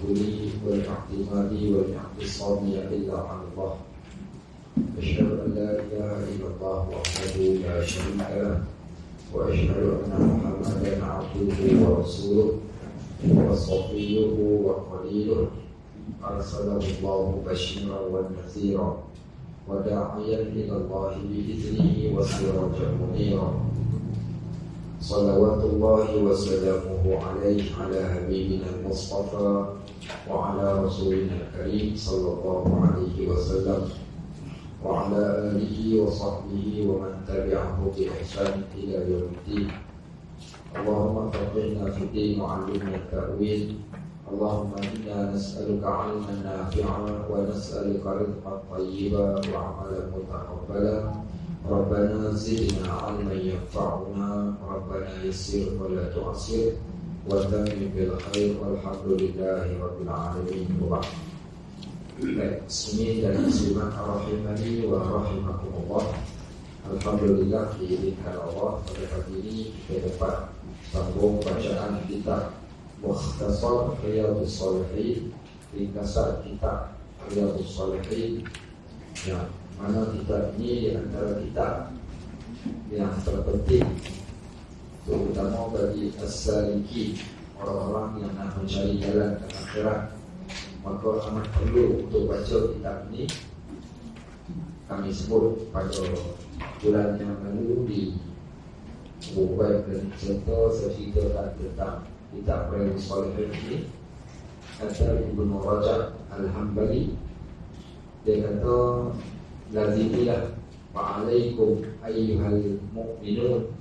التوكل والاعتماد والاعتصام إلا على الله. أشهد أن لا إله إلا الله وحده لا شريك له، وأشهد أن محمدا عبده ورسوله وصفيه وخليله، أرسله الله بشيرا ونذيرا وداعيا إلى الله بإذنه وسراجا منيرا. صلوات الله وسلامه عليه على حبيبنا المصطفى وعلى رسولنا الكريم صلى الله عليه وسلم وعلى آله وصحبه ومن تبعه بإحسان إلى يوم الدين. اللهم فقهنا في الدين وعلمنا التأويل. اللهم إنا نسألك علما نافعا ونسألك رزقا طيبا وعملا متقبلا. ربنا زدنا علما ينفعنا، ربنا يسر ولا تعسر وتمم بالخير والحمد لله رب العالمين. وبعد. Bismillah dan muslimat rahimani wa rahimakumullah. Alhamdulillah, diizinkan Allah pada pagi ini kita dapat sambung bacaan kitab Mukhtasar Riyadhus Shalihin, ringkasan kitab Riyadhus Shalihin, yang mana kitab ini di antara kitab yang terpenting terutama bagi as-saliki, orang-orang yang nak mencari jalan ke akhirat. Maka amat perlu untuk baca kitab ini. Kami sebut pada bulan yang lalu di buku dan contoh saya ceritakan tentang kitab Riyadhus Shalihin ini. Kata Ibnu Rajab Al-Hambali, dia kata, lazimilah wa'alaikum ayyuhal mu'minun,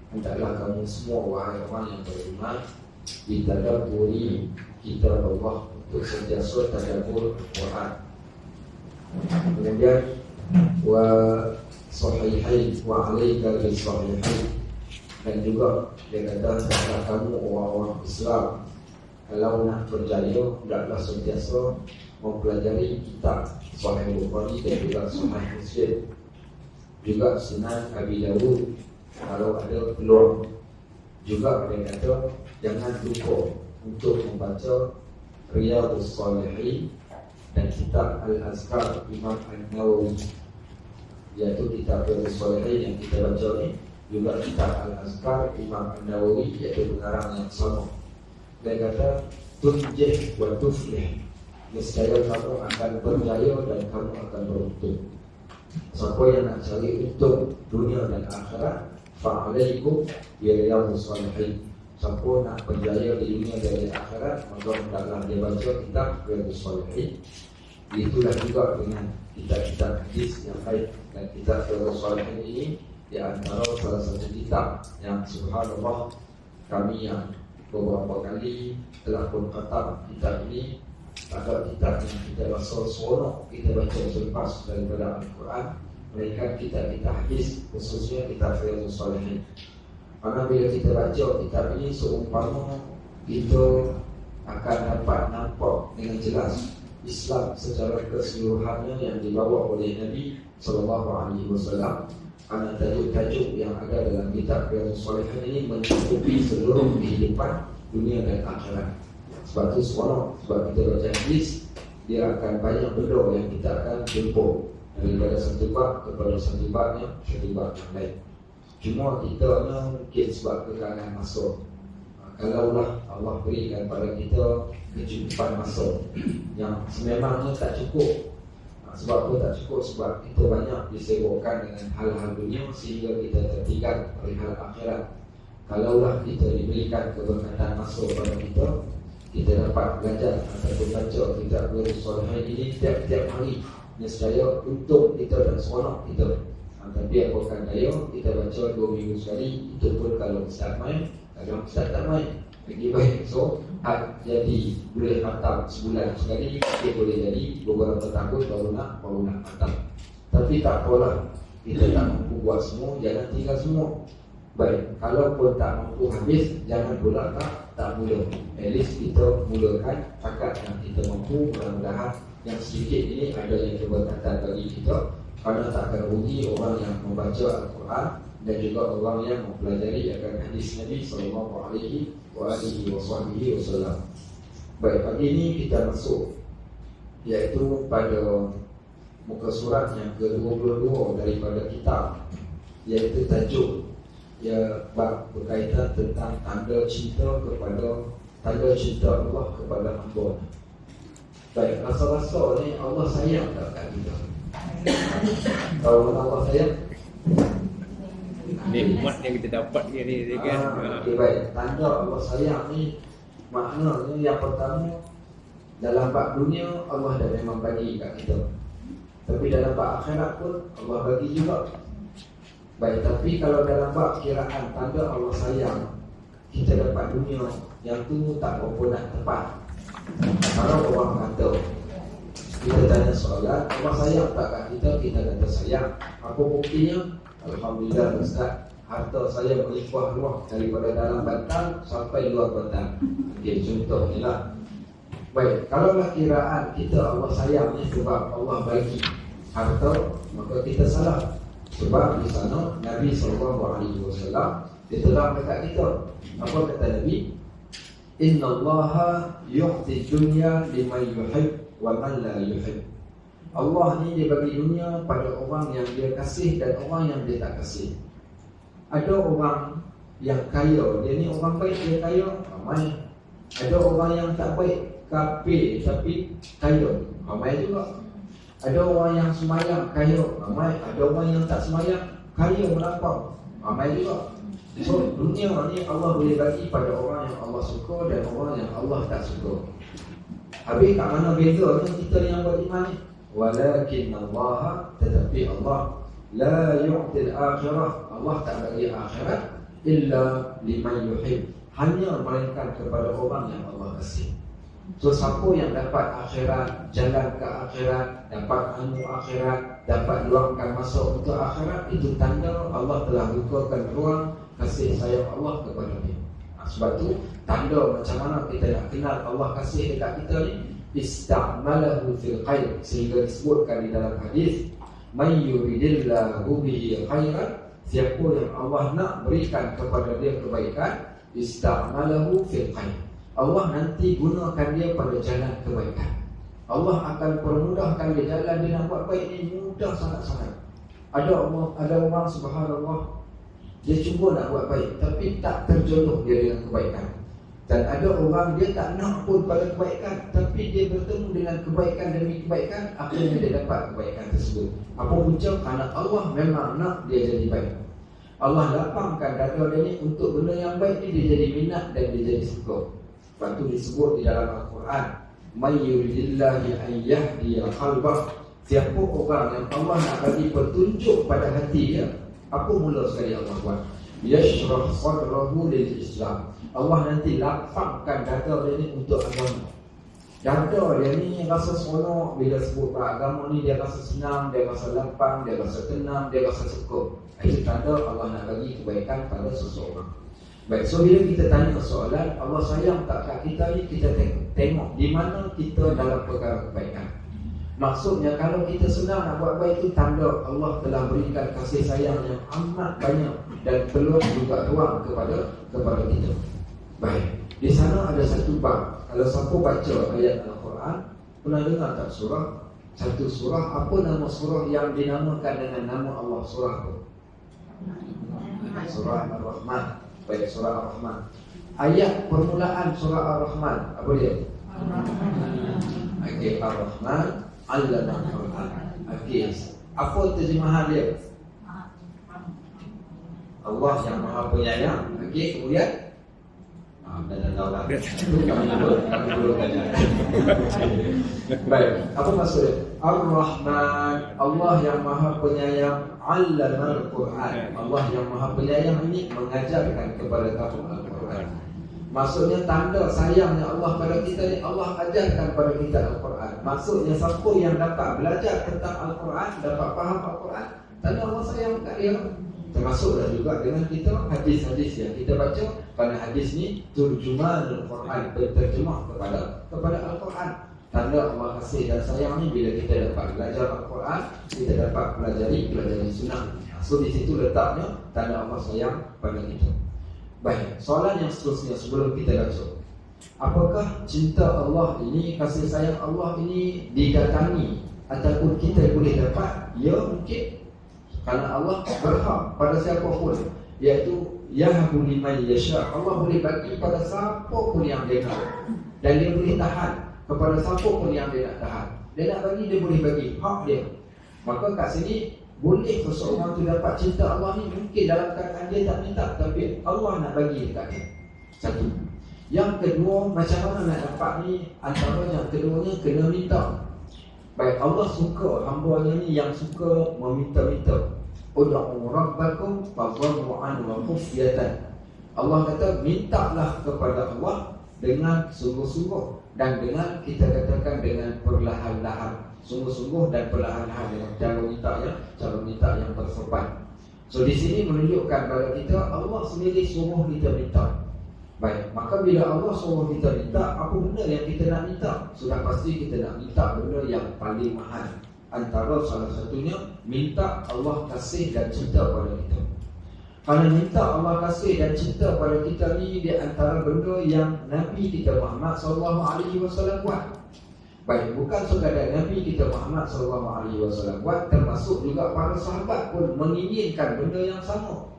hendaklah kamu semua wahai orang yang beriman ditadabburi kitab Allah, untuk sentiasa tadabbur Al-Quran. Kemudian wa sahihain wa alaika bis sahihain, dan juga dia kata hendaklah kamu orang-orang Islam kalau nak berjaya hendaklah sentiasa mempelajari kitab Sahih Bukhari dan juga Sahih Muslim, juga Sunan Abi Dawud kalau ada peluang. Juga dia kata jangan lupa untuk membaca Riyadhus Shalihin dan kitab Al-Azkar Imam An-Nawawi, iaitu kitab Riyadhus Shalihin yang kita baca ni, juga kitab Al-Azkar Imam An-Nawawi, iaitu pengarang yang sama. Dia kata tunjih wa tuflih, nescaya kamu akan berjaya dan kamu akan beruntung. Siapa yang nak cari untung dunia dan akhirat, fa'alaikum bi Riyadhus Shalihin. Siapa nak berjaya di dunia dan di akhirat, maka hendaklah dia baca kitab Riyadhus Shalihin. Itulah juga dengan kitab-kitab hadis yang lain. Dan kitab Riyadhus Shalihin ini di antara salah satu kitab yang subhanallah kami yang beberapa kali telah pun khatam kitab ini. Ada kitab yang kita rasa seronok kita baca selepas daripada Al-Quran, melainkan kitab-kitab hadis, khususnya kitab Riyadhus Shalihin. Karena bila kita baca kitab ini, seumpama kita akan dapat nampak dengan jelas Islam secara keseluruhannya yang dibawa oleh Nabi SAW. Karena tajuk-tajuk yang ada dalam kitab Riyadhus Shalihin ini mencakupi seluruh kehidupan dunia dan akhirat. Sebab itu sebab kita baca hadis, dia akan banyak benda yang kita akan jumpa daripada satu bab kepada satu bab yang lain. Cuma kita mungkin sebab kekalangan masa, kalaulah Allah berikan pada kita kecukupan masa yang sememangnya tak cukup. Sebab apa tak cukup? Sebab kita banyak disibukkan dengan hal-hal dunia sehingga kita tertinggal oleh hal akhirat. Kalaulah kita diberikan keberkatan masa pada kita dapat belajar ataupun baca kitab Riyadhus Shalihin ini tiap-tiap hari, nescaya untuk kita dan seronok kita. Tapi apakah daya kita baca 2 minggu sekali, itu pun kalau Ustaz main, kalau Ustaz tak main lagi baik. So jadi boleh khatam sebulan sekali, dia boleh jadi beberapa tahun baru nak khatam. Tapi tak apalah, kita tak mampu buat semua, jangan tinggal semua. Baik, kalau pun tak mampu habis, jangan pula tak mula. At least kita mulakan takat yang kita mampu. Mudah-mudahan yang sedikit ini ada yang keberkatan bagi kita, kerana tak akan rugi orang yang membaca Al-Quran dan juga orang yang mempelajari akan hadis Nabi SAW. Baik, pagi ini kita masuk iaitu pada muka surat yang ke-22 daripada kitab, iaitu tajuk bab berkaitan tentang tanda cinta Allah kepada hamba. Baik, rasa-rasa ni Allah sayang tak kat kita? Tahu mana Allah sayang? Nikmat yang kita dapat ni kan. Okay, baik. Tanda Allah sayang ni maknanya yang pertama, dalam bab dunia Allah dah memang bagi kat kita, tapi dalam bab akhirat pun Allah bagi juga. Baik, tapi kalau dalam bab kiraan tanda Allah sayang, kita dapat dunia yang tu tak berapa nak tepat. Kalau orang kata, kita tanya soalan, Allah sayang tak kat kita? Kita kata sayang. Apa buktinya? Alhamdulillah Ustaz, harta saya berlimpah ruah daripada dalam batang sampai luar batang. Okey, contoh ni lah. Baik, kalaulah kiraan kita Allah sayang ni sebab Allah bagi harta, maka kita salah. Sebab di sana Nabi SAW dia terang dekat kita. Apa kata Nabi? Innallaha yu'ti dunya liman yuhib wa man la yuhib. Allah ni dia bagi dunia pada orang yang dia kasih dan orang yang dia tak kasih. Ada orang yang kaya, dia ni orang baik, dia kaya, ramai. Ada orang yang tak baik, kafir tapi kaya, ramai juga. Ada orang yang semayang, kaya, ramai. Ada orang yang tak semayang, kaya melampau, ramai juga. So dunia ni Allah boleh bagi pada orang yang Allah suka dan orang yang Allah tak suka. Habis kat mana bezanya kita yang beriman ni? Walakin Allah, tetapi Allah la yu'til akhirah, Allah tak bagi akhirat illa liman yuhib, hanya melainkan kepada orang yang Allah kasih. So siapa yang dapat akhirat, jalan ke akhirat, dapat ilmu akhirat, dapat luangkan masa untuk akhirat, itu tanda Allah telah bukakan ruang kasih sayang Allah kepada dia. Sebab tu tanda macam mana kita nak kenal Allah kasih dekat kita ni, ista'malahu fil khair, sehingga disebutkan di dalam hadis, may yuridillahu bihi khairan, siapa yang Allah nak berikan kepada dia kebaikan, ista'malahu fil khair, Allah nanti gunakan dia pada jalan kebaikan. Allah akan permudahkan dia jalan dia nak buat baik ni, mudah sangat-sangat. Ada orang subhanallah, dia cuba nak buat baik tapi tak terjodoh dia dengan kebaikan. Dan ada orang dia tak nak pun pada kebaikan, tapi dia bertemu dengan kebaikan demi kebaikan, akhirnya dia dapat kebaikan tersebut. Apa punca? Kerana Allah memang nak dia jadi baik. Allah lapangkan dada dia ni untuk benda yang baik ni, dia jadi minat dan dia jadi suka. Lepas tu disebut di dalam Al-Quran, may yuridillahi an yahdiya qalbah, siapa orang yang Allah nak bagi petunjuk pada hati dia, apa mula sekali Allah buat? Yashrah sadrahu lil Islam, Allah nanti lapangkan dada dia ni untuk agama. Dada dia ni rasa seronok bila sebut agama ni, dia rasa senang, dia rasa lapang, dia rasa tenang, dia rasa suka. Itu tanda Allah nak bagi kebaikan pada seseorang. Baik, so bila kita tanya soalan Allah sayang tak kat kita ni, kita tengok di mana kita dalam perkara kebaikan. Maksudnya kalau kita senang nak buat baik, itu tanda Allah telah berikan kasih sayang yang amat banyak dan peluang juga ruang kepada kita. Baik, di sana ada satu bab. Kalau siapa baca ayat Al-Quran, pernah dengar tak satu surah, apa nama surah yang dinamakan dengan nama Allah? Surah apa? Surah Ar-Rahman. Baik, surah Ar-Rahman. Ayat permulaan surah Ar-Rahman, apa dia? Okey, Ar-Rahman 'allama al-Quran. Okey, apa terjemahan dia? Allah yang Maha Penyayang. Okey, kemudian dah tahu dah. Baik, apa maksud dia? Ar-Rahman, Allah yang Maha Penyayang, 'allama al-Quran, Allah yang Maha Penyayang ini mengajarkan kepada kamu Al-Quran. Maksudnya tanda sayangnya Allah pada kita ni, Allah ajarkan pada kita Al-Quran. Maksudnya siapa yang dapat belajar tentang Al-Quran, dapat faham Al-Quran, tanda Allah sayang kat dia. Termasuklah juga dengan kita hadis-hadis yang kita baca, kerana hadis ni turjuman Al-Quran, berterjemah kepada Al-Quran. Tanda Allah kasih dan sayang ni bila kita dapat belajar Al-Quran, kita dapat pelajari sunnah. So di situ letaknya tanda Allah sayang pada kita. Baik, soalan yang seterusnya sebelum kita baca, Apakah cinta Allah ini, kasih sayang Allah ini didatangi ataupun kita boleh dapat? Ya, mungkin. Kerana Allah berhak pada siapa pun, iaitu yahabu liman yasha. Allah boleh bagi pada siapa pun yang dia nak, dan dia boleh tahan kepada siapa pun yang dia nak tahan. Dia nak bagi, dia boleh bagi, hak dia. Maka kat sini, boleh seseorang tu dapat cinta Allah ni mungkin dalam keadaan dia tak minta, tapi Allah nak bagi dekat dia. Satu. Yang kedua, macam mana nak dapat ni? Antara yang keduanya, kena minta. Baik, Allah suka hamba-Nya ni yang suka meminta-minta. Ud'u rabbakum tadarruan wa khufyatan. Allah kata, mintalah kepada Allah dengan sungguh-sungguh, dan dengan, kita katakan, dengan perlahan-lahan. Sungguh-sungguh dan perlahan-lahan, dengan cara minta yang bersopan. So di sini menunjukkan kepada kita Allah sendiri suruh kita minta. Baik, maka bila Allah suruh kita minta, apa benda yang kita nak minta? Sudah pasti kita nak minta benda yang paling mahal. Antara salah satunya, minta Allah kasih dan cinta pada kita. Kerana minta Allah kasih dan cinta pada kita ni, di antara benda yang Nabi kita Muhammad SAW buat. Baik, bukan sekadar Nabi kita Muhammad SAW buat, termasuk juga para sahabat pun menginginkan benda yang sama.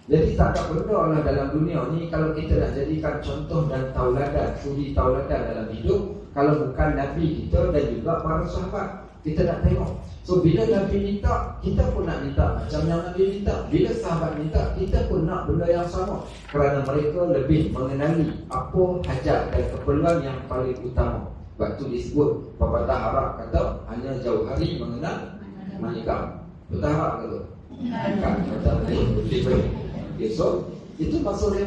Jadi tak ada benda lah dalam dunia ni, kalau kita nak jadikan contoh dan tauladan, suri tauladan dalam hidup, kalau bukan Nabi kita dan juga para sahabat. Kita nak tengok. So bila Nabi minta, kita pun nak minta macam yang Nabi minta. Bila sahabat minta, kita pun nak benda yang sama. Kerana mereka lebih mengenali apa hajat dan keperluan yang paling utama. Sebab tu disebut, pepatah Arab kata, hanya jauh hari mengenal manikam. Pepatah Arab kata kan, kata boleh. Okay, so itu maksudnya.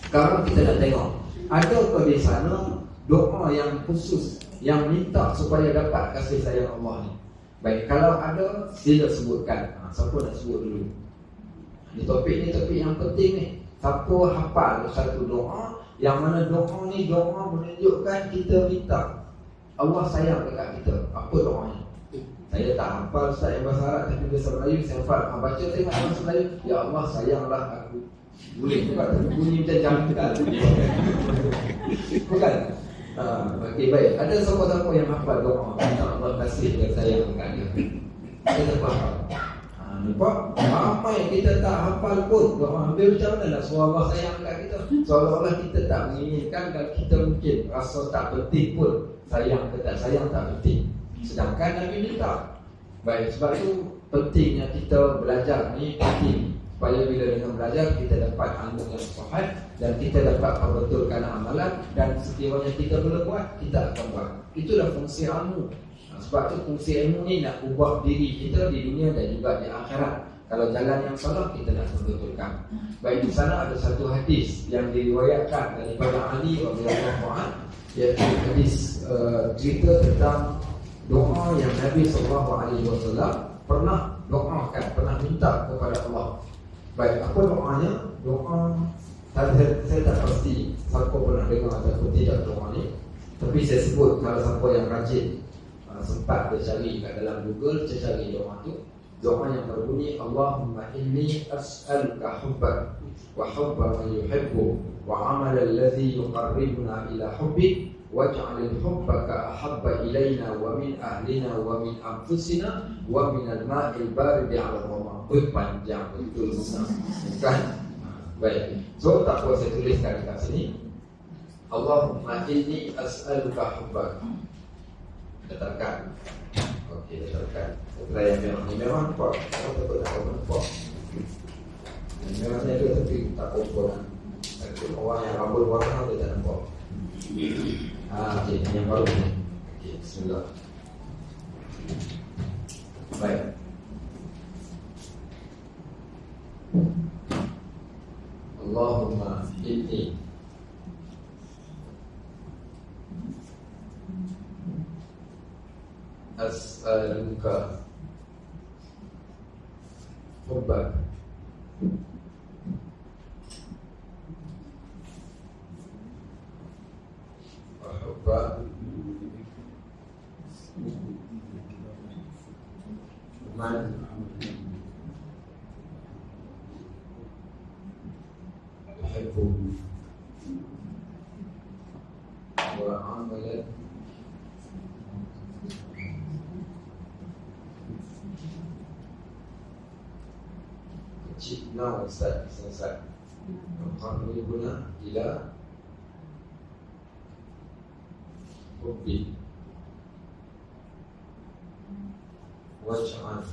Sekarang kita nak tengok, adakah di sana doa yang khusus yang minta supaya dapat kasih sayang Allah ni? Baik, kalau ada, sila sebutkan. Siapa nak sebut dulu? Ini topik yang penting ni. Siapa hafal satu doa, yang mana doa ni doa menunjukkan kita minta Allah sayang dekat kita. Apa doanya? Saya tak hafal Ustaz yang bahasa Arab, tapi bahasa Melayu saya hafal. Baca tengok bahasa Melayu, ya Allah sayanglah aku. Boleh juga, tapi bunyi macam jangkal. Bukan? Okey, baik. Ada siapa-siapa yang hafal doa minta Allah kasih dan sayang dekat dia? Kita faham. Nampak? Ramai kita tak hafal pun doa. Habis macam mana nak suruh Allah sayang dekat kita? Seolah-olah kita tak menginginkan, dan kita mungkin rasa tak penting pun. Sayang ke tak sayang tak penting. Sedangkan Nabi minta. Baik, sebab tu pentingnya kita belajar ni penting. Supaya bila dengan belajar kita dapat ilmu yang sahih, dan kita dapat perbetulkan amalan, dan sekiranya kita boleh buat, kita akan buat. Itulah fungsi ilmu. Sebab tu fungsi ilmu ni nak ubah diri kita di dunia dan juga di akhirat. Kalau jalan yang salah, kita nak perbetulkan. Baik, di sana ada satu hadis yang diriwayatkan daripada Ali radhiyallahu anhu, iaitu hadis cerita tentang doa yang Nabi SAW pernah doakan, pernah minta kepada Allah. Baik, apa doanya? Doa, saya tak pasti siapa pernah dengar ataupun tidak doa ni, tapi saya sebut kalau siapa yang rajin sempat bercari kat dalam Google, cari doa tu. Doa yang berbunyi, Allahumma inni as'aluka hubbak wa hubba man yuhibbu wa amal alladhi yuqarribuna ila hubbik waj'alil hubbaka ahabba ilayna wa min ahlina wa min anfusina wa min al-ma'il baridi 'ala al-ghama. Panjang betul bukan? Baik. So tak apa saya tuliskan dekat sini. Allahumma inni as'aluka hubbak. Letakkan. Okey, letakkan. Setelah yang memang ni memang nampak. Saya takut tak nampak. Memangnya ada tapi tak kompon. Orang yang rambut warna dia tak nampak. Okey, yang baru ni. Okey, bismillah. Baik. Allahumma inni as'aluka hubbak wa hubba man tuhibbu Now Ustaz selesai. Yuqarribuna ila hubbi waj'al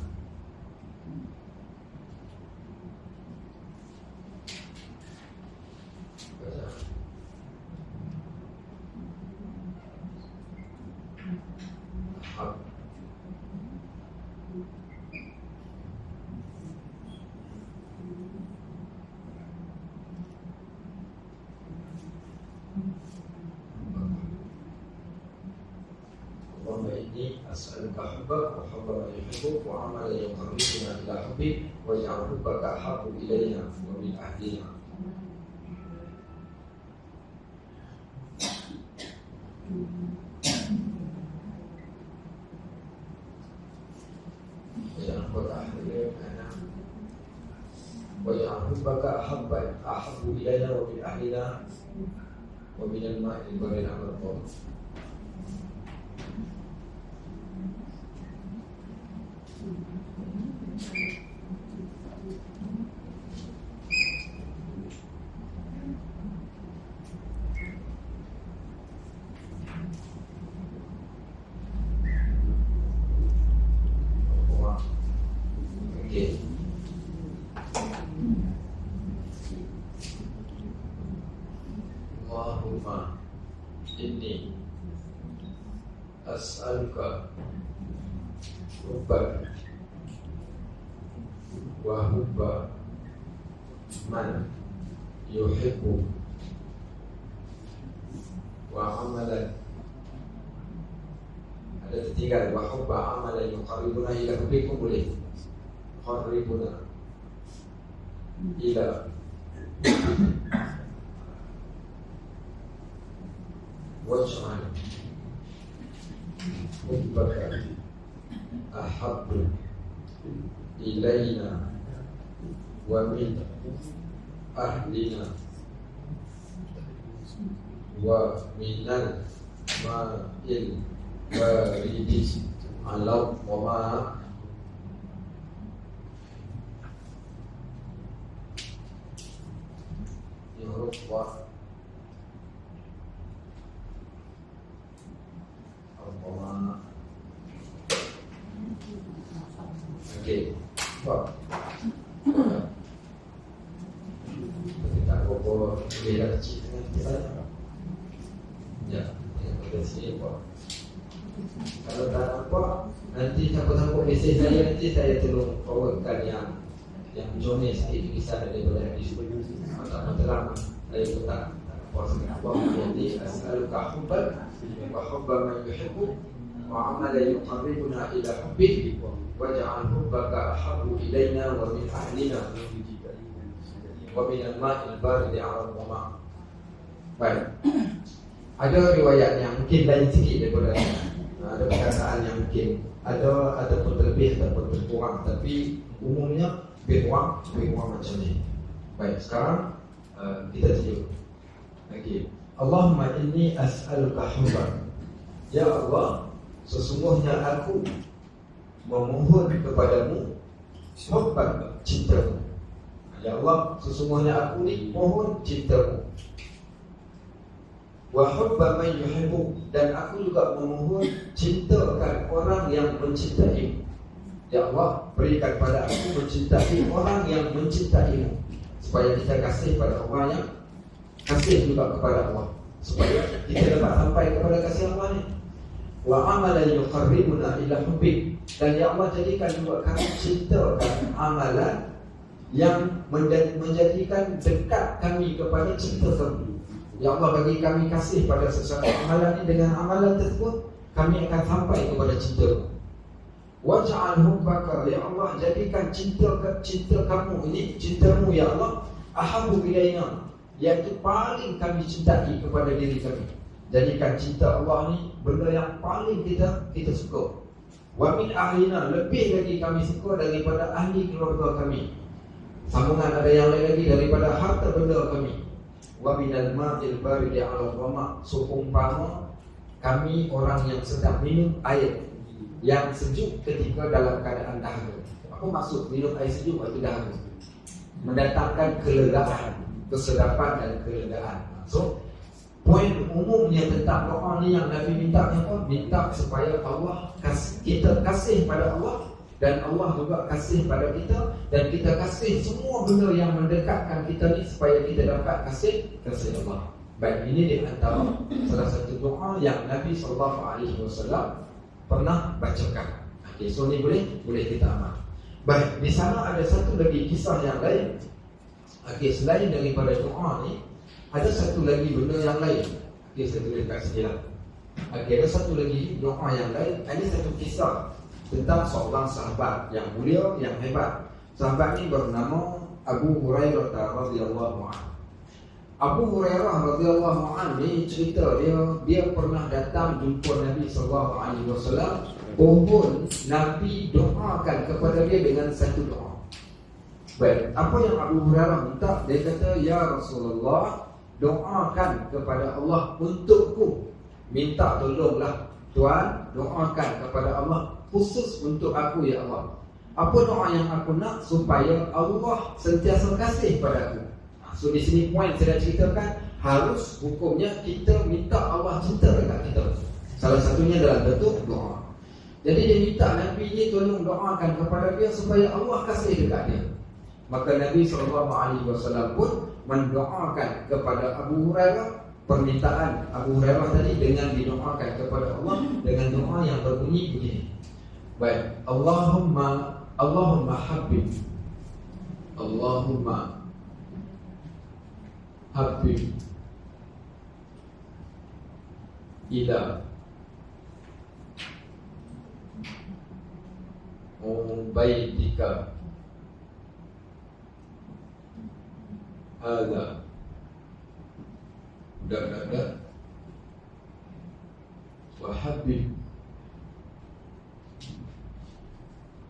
أسألك حبك وحب من يحبك وعملا يقربنا إلى حبك واجعل حبك أحب إلينا ومن أهلنا. واجعل حبك أحب إلينا ومن أهلنا ومن الماء البارد على الطريق. Allahumma inni as'aluka hubbak wa hubba man yuhibbu wa amalan, ada tertinggal wa hubba amalan yuqarribuna ila hubbikum, boleh yuqarribuna ila waj'al hubbaka ahabbu ilaina wa min ahlina wa minal ma'il baridi ala wa ma yurwa Allah. Okey. Pak. Kita apa boleh dah kecil dengan kita. Ya, yang berisi Pak. Kalau tak nampak, nanti siapa-siapa mesej saya, nanti saya tolong forwardkan yang journey sikit kisah daripada hadis. Tak terang saya pun tak puas dengan apa. Jadi as'aluka hubbak wa hubba man yuhibbu wa amalan yuqarribuna ila hubbik waj'al hubbaka ahabbu ilaina wa min ahlina wa min al-ma'il barid 'ala al-dhama. Baik. Ada riwayat yang mungkin lain sikit daripada ada perkataan yang mungkin ada pun terlebih ataupun berkurang, tapi umumnya berkurang macam ni. Baik, sekarang kita tuju. Okey. Allahumma inni as'aluka hubbak. Ya Allah, sesungguhnya aku memohon kepadamu hubbak, cintamu. Ya Allah, sesungguhnya aku ni mohon cintamu. Wa hubba man yuhibbu, dan aku juga memohon cintakan orang yang mencintaimu. Ya Allah, berikan pada aku mencintai orang yang mencintaimu, supaya kita kasih pada orang yang kasih juga kepada Allah, supaya kita dapat sampai kepada kasih Allah ni. Wa amalan yuqarribuna ila hubbik, dan ya Allah jadikan juga kami cintakan amalan yang menjadikan dekat kami kepada cinta kamu. Ya Allah, bagi kami kasih pada sesuatu amalan ini, dengan amalan tersebut kami akan sampai kepada cinta. Waj'al hubbaka, ya Allah jadikan cinta kamu ini, cintamu ya Allah, ahabbu ilaina, iaitu paling kami cintai kepada diri kami. Jadikan cinta Allah ni benda yang paling kita suka. Wa min ahlina, lebih lagi kami suka daripada ahli keluarga kami. Sambungan ada yang lain lagi, daripada harta benda kami. Wa minal ma'il barid 'ala al-dhama, seumpama kami orang yang sedang minum air yang sejuk ketika dalam keadaan dahaga. Apa maksud minum air sejuk waktu dahaga? mendatangkan kelegaan, kesedapan dan kelegaan. So, poin umumnya tentang doa ni yang Nabi minta apa? Minta supaya Allah kita kasih pada Allah dan Allah juga kasih pada kita, dan kita kasih semua benda yang mendekatkan kita ni supaya kita dapat kasih Allah. Baik, ini di antara salah satu doa yang Nabi SAW pernah bacakan. Okay, so ni boleh kita amal. Baik, di sana ada satu lagi kisah yang lain. Okay, selain daripada doa ni, ada satu lagi benda yang lain. Okay, saya tulis kat sini lah. Okay, ada satu lagi doa yang lain. Ini satu kisah tentang seorang sahabat yang mulia, yang hebat. Sahabat ni bernama Abu Hurairah radhiyallahu anhu. Abu Hurairah radhiyallahu anhu ni cerita dia pernah datang jumpa Nabi sallallahu alaihi wasallam. Pun Nabi doakan kepada dia dengan satu doa. Baik, apa yang Abu Hurairah minta? Dia kata, ya Rasulullah, doakan kepada Allah untukku. Minta tolonglah Tuhan, doakan kepada Allah khusus untuk aku ya Allah. Apa doa yang aku nak? Supaya Allah sentiasa kasih padaku. So di sini poin saya dah ceritakan, harus hukumnya kita minta Allah cinta dekat kita. Salah satunya dalam bentuk doa. Jadi dia minta Nabi ni tolong doakan kepada dia supaya Allah kasih dekat dia. Maka Nabi SAW pun mendoakan kepada Abu Hurairah permintaan Abu Hurairah tadi dengan didoakan kepada Allah dengan doa yang berbunyi begini. Baik, Allahumma habib ila baitika hadza wa habib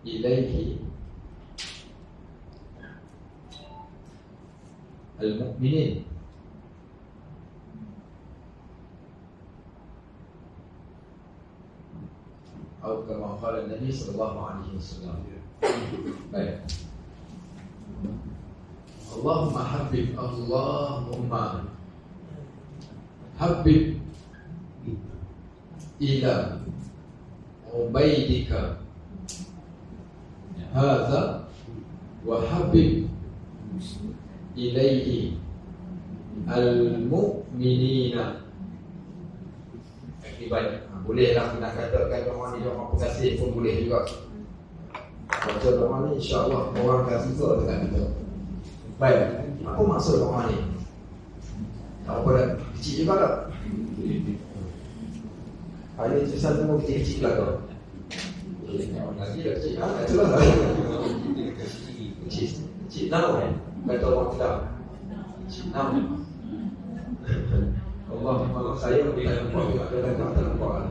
ilaihi al-mu'minin atau kama qala Nabi sallallahu alaihi wasallam. Baik. Allahumma habib ila ubaidika hadza wa habib ilaihi al-mu'minina. Baik, bolehlah kita katakan doa ni doa pengasih pun boleh juga. Baca doa ni insya-Allah orang akan suka dengan kita. Baik, apa maksud doa ni? Apa dah kecil juga tak? Ada tulisan semua kecil-kecil lah tu. Lagi dah kecil. Itulah lah. Kecil now kata orang kita. Kecil now. Allahumma saya berikan kepada kata nampak.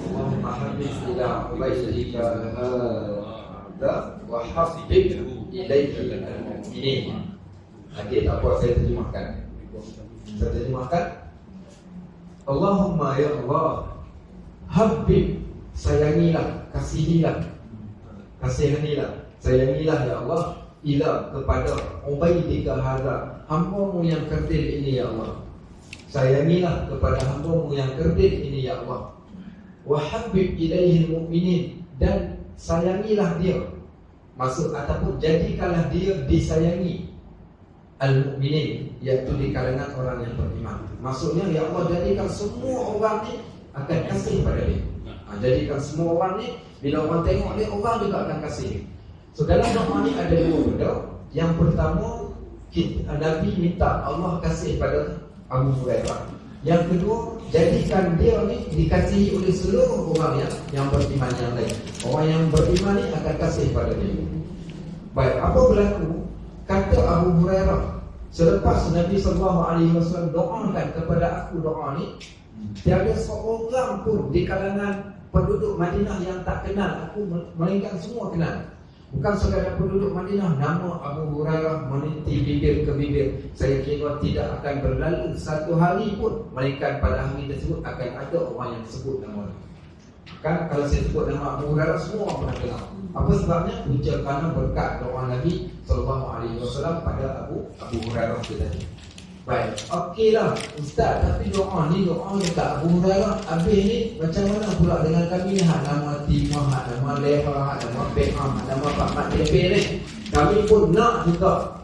Allahumma habib ila ubaidika hadza wa habib ilaika al-mu'minin. Okey, tak apa saya terjemahkan. Allahumma ya Allah, habib, sayangilah, kasihilah, sayangilah ya Allah ila kepada ubaidika hadza, hamba-Mu yang kerdil ini ya Allah. Sayangilah kepada hamba-Mu yang kerdil ini ya Allah. Wa habib ilaihi al-mu'minin, dan sayangilah dia, maksud ataupun jadikanlah dia disayangi al-mu'minin, iaitu di kalangan orang yang beriman. Maksudnya ya Allah, jadikan semua orang ni akan kasih pada dia. Jadikan semua orang ni, bila orang tengok dia, orang juga akan kasih dia. So dalam doa ni ada dua benda. Yang pertama, Nabi minta Allah kasih pada Abu Hurairah. Yang kedua, jadikan dia ni dikasihi oleh seluruh orang yang beriman yang lain. Orang yang beriman ni akan kasih pada dia. Baik, apa berlaku? Kata Abu Hurairah, selepas Nabi SAW doakan kepada aku doa ni, tiada seorang pun di kalangan penduduk Madinah yang tak kenal aku, melainkan semua kenal. Bukan sekadar penduduk Madinah, nama Abu Hurairah meniti bibir ke bibir. Saya kira tidak akan berlalu satu hari pun, melainkan pada hari tersebut akan ada orang yang sebut nama dia. Kan kalau saya sebut nama Abu Hurairah, semua orang pernah kenal. Apa sebabnya? Punca kerana berkat doa Nabi SAW pada Abu Hurairah kita tadi. Baik, okeylah Ustaz, tapi doa ni doa dekat Abu Hurairah. Habis ni macam mana pula dengan kami ni? Hak nama Timah, hak nama Leha, hak nama Be'am, hak nama Pak Mat Tepe ni. Kami pun nak juga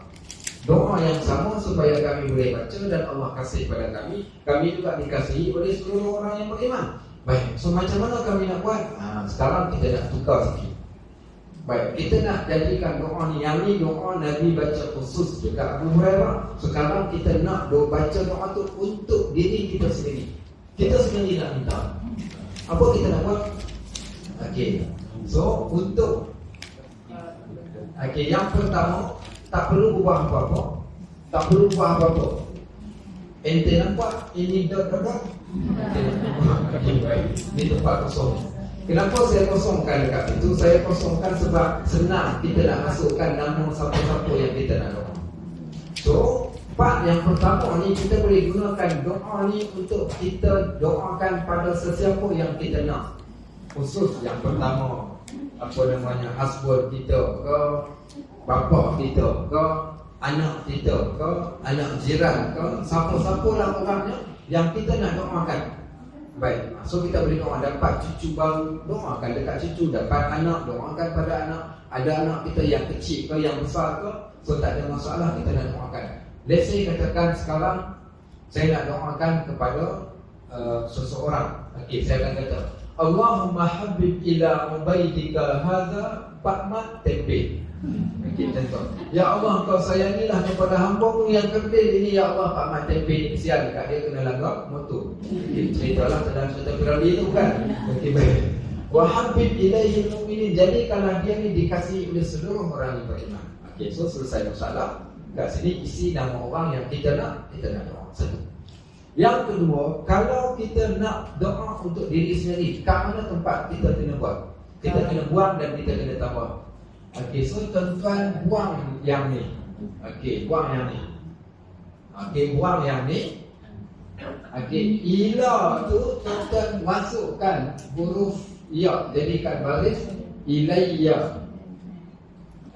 doa yang sama supaya kami boleh baca dan Allah kasih pada kami. Kami juga dikasihi oleh seluruh orang yang beriman. Baik, so macam mana kami nak buat? Sekarang kita nak tukar sikit. Baik, kita nak jadikan doa ni, yang ni doa Nabi baca khusus dekat Abu Hurairah. Sekarang kita nak baca doa tu untuk diri kita sendiri. Kita sendiri nak minta. Apa kita nak buat? Okey, so untuk yang pertama, tak perlu ubah apa-apa. Tak perlu ubah apa-apa. Ente nampak ini dot-dot. Ini tempat kosong. Kenapa saya kosongkan dekat itu? Saya kosongkan sebab senang kita nak masukkan nama siapa-siapa yang kita nak doa. So, part yang pertama ni kita boleh gunakan doa ni untuk kita doakan pada sesiapa yang kita nak. Khusus yang pertama, apa namanya, husband kita ke, bapa kita ke, anak kita ke, anak jiran ke, siapa-siapalah orangnya yang kita nak doakan. Baik, so kita boleh doa, dapat cucu baru, doakan dekat cucu. Dapat anak, doakan pada anak. Ada anak kita yang kecil ke, yang besar ke, so tak ada masalah, kita nak doakan. Let's say katakan sekarang saya nak doakan kepada seseorang. Okey, saya akan kata, Allahumma habib ila ubaidika hadha Pak Mat Tepe. Okey, contoh, ya Allah, kau sayangilah kepada hamba-Mu yang kerdil ini, ya Allah, Pak Mat Tepe ni kesian dekat dia kena langgar motor. Okey, ceritalah dalam cerita Firaun itu kan. Okey, baik. Wa habib ilaihi mu'minin, jadikanlah dia ni dikasihi oleh seluruh orang yang beriman. Okey, so selesai masalah. Kat sini isi nama orang yang kita nak doa. Satu. Yang kedua, kalau kita nak doa untuk diri sendiri, kat mana tempat kita kena buat? Kita kena buang dan kita kena tambah. Okey, so tuan-tuan buang yang ni. Okey, buang yang ni. Okey, buang yang ni. Okey, ila tu tuan-tuan masukkan huruf ya, jadikan baris ilayya.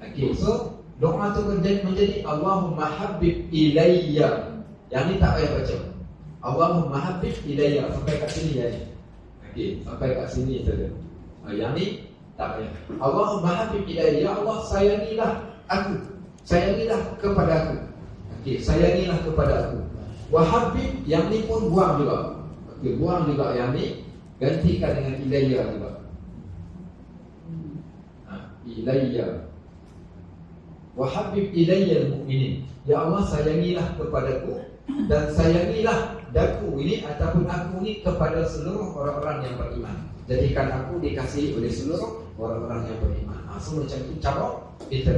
Okey, so doa tu menjadi Allahumma habib ilayya. Yang ni tak payah baca. Allahumma habib ilayya sampai kat sini ya. Okey, sampai kat sini saja. Yang ni tak payah. Allahumma habib ilayya, ya Allah, sayangilah aku. Sayangilah kepada aku. Okey, sayangilah kepada aku. Wa habib, yang ni pun buang juga. Okey, buang juga yang ni, gantikan dengan ilayya juga. Ilayya. Wa habib ilayya al-mu'minin. Ya Allah, sayangilah kepadaku dan sayangilah daku ini ataupun aku ni kepada seluruh orang-orang yang beriman. Jadikan aku dikasihi oleh seluruh orang-orang yang beriman. So macam itu cara kita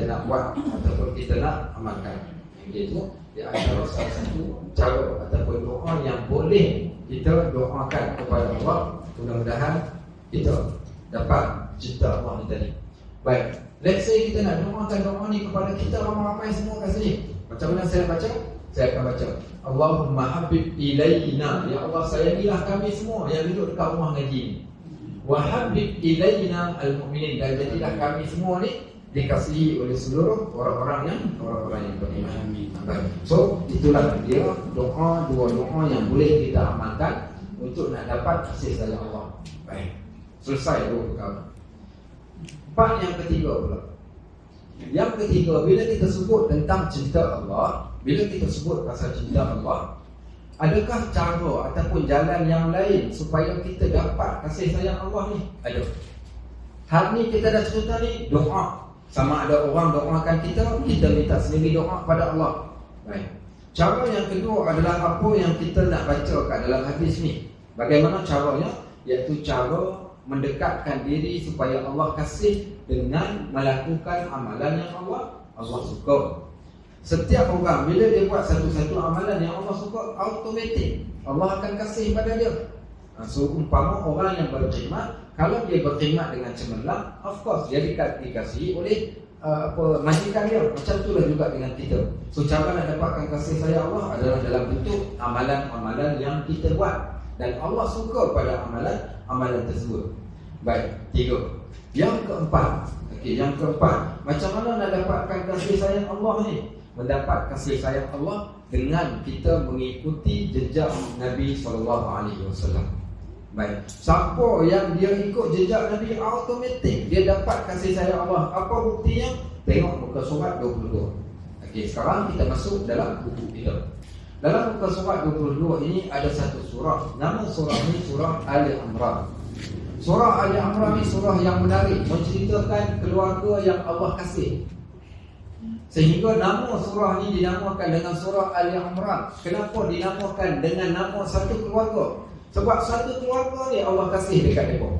nak buat ataupun kita nak amalkan. Yang itu dia adalah salah satu cara ataupun doa yang boleh kita doakan kepada Allah. Mudah-mudahan kita dapat cinta Allah ni tadi. Baik, let's say kita nak doakan doa ni kepada kita ramai-ramai semua kat sini. Macam mana saya baca? Saya akan baca, Allahumma habib ilayna, ya Allah, sayangilah kami semua yang duduk dekat rumah ngaji ni. Wa habib ilayna al-mu'minin, dan jadilah kami semua ni dikasihi oleh seluruh orang-orang yang beriman. So itulah dia doa, dua doa yang boleh kita amalkan untuk nak dapat kasih sayang Allah. Baik, selesai dua perkara. Part yang ketiga pula. Yang ketiga, bila kita sebut tentang cinta Allah, bila kita sebut pasal cinta Allah, adakah cara ataupun jalan yang lain supaya kita dapat kasih sayang Allah ni? Ada. Hari ni kita dah cerita ni doa. Sama ada orang doakan kita minta sendiri doa pada Allah. Baik. Cara yang kedua adalah apa yang kita nak baca kat dalam hadis ni. Bagaimana caranya? Iaitu cara mendekatkan diri supaya Allah kasih dengan melakukan amalan yang Allah suka. Setiap orang bila dia buat satu-satu amalan yang Allah suka, automatik Allah akan kasih pada dia. So umpama orang yang berkhidmat, kalau dia berkhidmat dengan cemerlang, of course dia dikasihi oleh majikan dia. Macam itulah juga dengan kita. So cara nak dapatkan kasih sayang Allah adalah dalam bentuk amalan-amalan yang kita buat. dan Allah suka pada amalan tersebut. Baik, 3. Yang keempat, yang keempat, macam mana nak dapatkan kasih sayang Allah ni? Mendapat kasih sayang Allah dengan kita mengikuti jejak Nabi SAW. Baik, siapa yang dia ikut jejak Nabi, automatik dia dapat kasih sayang Allah. Apa buktinya? Tengok muka surat 22. Sekarang kita masuk dalam buku kita. Dalam muka surat 22 ini ada satu surah. Nama surah ini surah Ali Imran. Surah Ali Imran ini surah yang menarik, menceritakan keluarga yang Allah kasih. Sehingga nama surah ini dinamakan dengan surah Ali Imran. Kenapa dinamakan dengan nama satu keluarga? Sebab satu keluarga ni Allah kasih dekat mereka.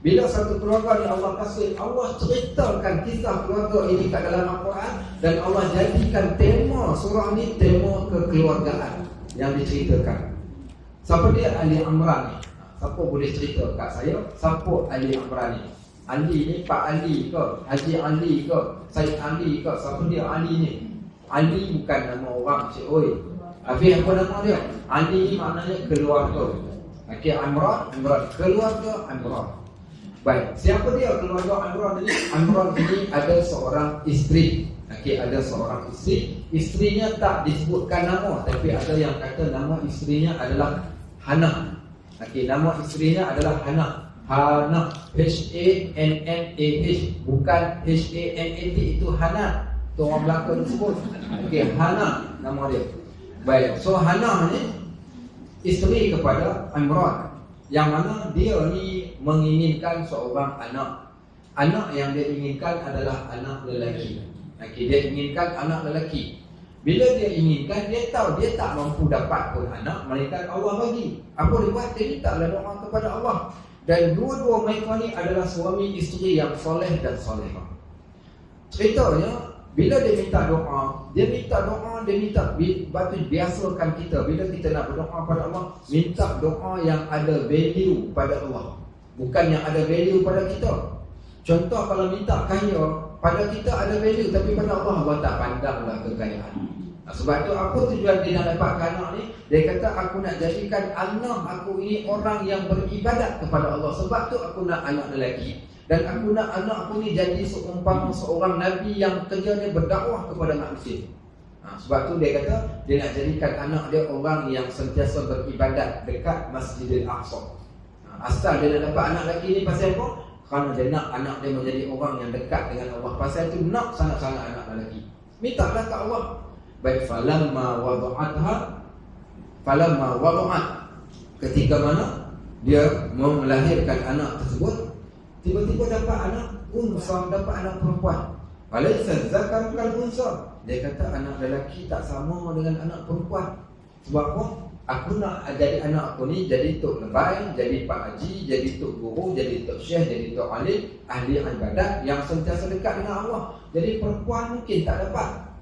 Bila satu keluarga ni Allah kasih, Allah ceritakan kisah keluarga ini kat dalam Al-Quran, dan Allah jadikan tema surah ni tema kekeluargaan yang diceritakan. Siapa dia Ali Imran ni? Siapa boleh cerita kat saya siapa Ali Imran ni? Ali ni Pak Ali ke? Haji Ali ke? Said Ali ke? Siapa dia Ali ni? Ali bukan nama orang, cik oi. Habis apa nama dia? Ali ni maknanya keluarga. Okey, Imran keluarga Imran. Baik, siapa dia keluarga Imran ini? Imran ini ada seorang isteri. Okey, ada seorang isteri. Isterinya tak disebutkan nama, tapi ada yang kata nama isterinya adalah Hana. Okey, nama isterinya adalah Hana. Hana, H-A-N-N-A-H, bukan H-A-N-A-T, itu Hana. Itu orang Melaka disebut. Okey, Hana nama dia. Baik, so Hana ni isteri kepada Imran, yang mana dia ni menginginkan seorang anak. Anak yang dia inginkan adalah anak lelaki. Okey, dia inginkan anak lelaki. Bila dia inginkan, dia tahu dia tak mampu dapat pun anak, melainkan Allah bagi. Apa dia buat? Dia mintalah doa kepada Allah. Dan dua-dua mereka ni adalah suami isteri yang soleh dan solehah. Ceritanya, bila dia minta doa, batu biasakan kita bila kita nak berdoa pada Allah, minta doa yang ada value pada Allah, bukan yang ada value pada kita. Contoh, kalau minta kaya, pada kita ada value, tapi pada Allah, Allah tak pandanglah kekayaan. Sebab tu apa tujuan dia nak dapat anak ni? Dia kata, aku nak jadikan anak aku ini orang yang beribadat kepada Allah. Sebab tu aku nak anak lelaki. Dan aku nak anak aku ni jadi seumpama seorang Nabi yang kerja dia berdakwah kepada manusia. Sebab tu dia kata, dia nak jadikan anak dia orang yang sentiasa beribadat dekat Masjidil Aqsa. Asal dia nak dapat anak lelaki ni pasal apa? Kerana dia nak anak dia menjadi orang yang dekat dengan Allah. Pasal tu nak sangat-sangat anak lelaki. Mintalah ke Allah. Baik, falamma wada'at, ketika mana dia mau melahirkan anak tersebut, tiba-tiba dapat anak unsa, dapat anak perempuan. Walaysa zakaru kal unsa. Dia kata anak lelaki tak sama dengan anak perempuan. Sebab apa? Aku nak jadi anak aku ni jadi tok lebay, jadi pak haji, jadi tok guru, jadi tok syekh, jadi tok alim, ahli ibadat yang sentiasa dekat dengan Allah. Jadi perempuan mungkin tak dapat.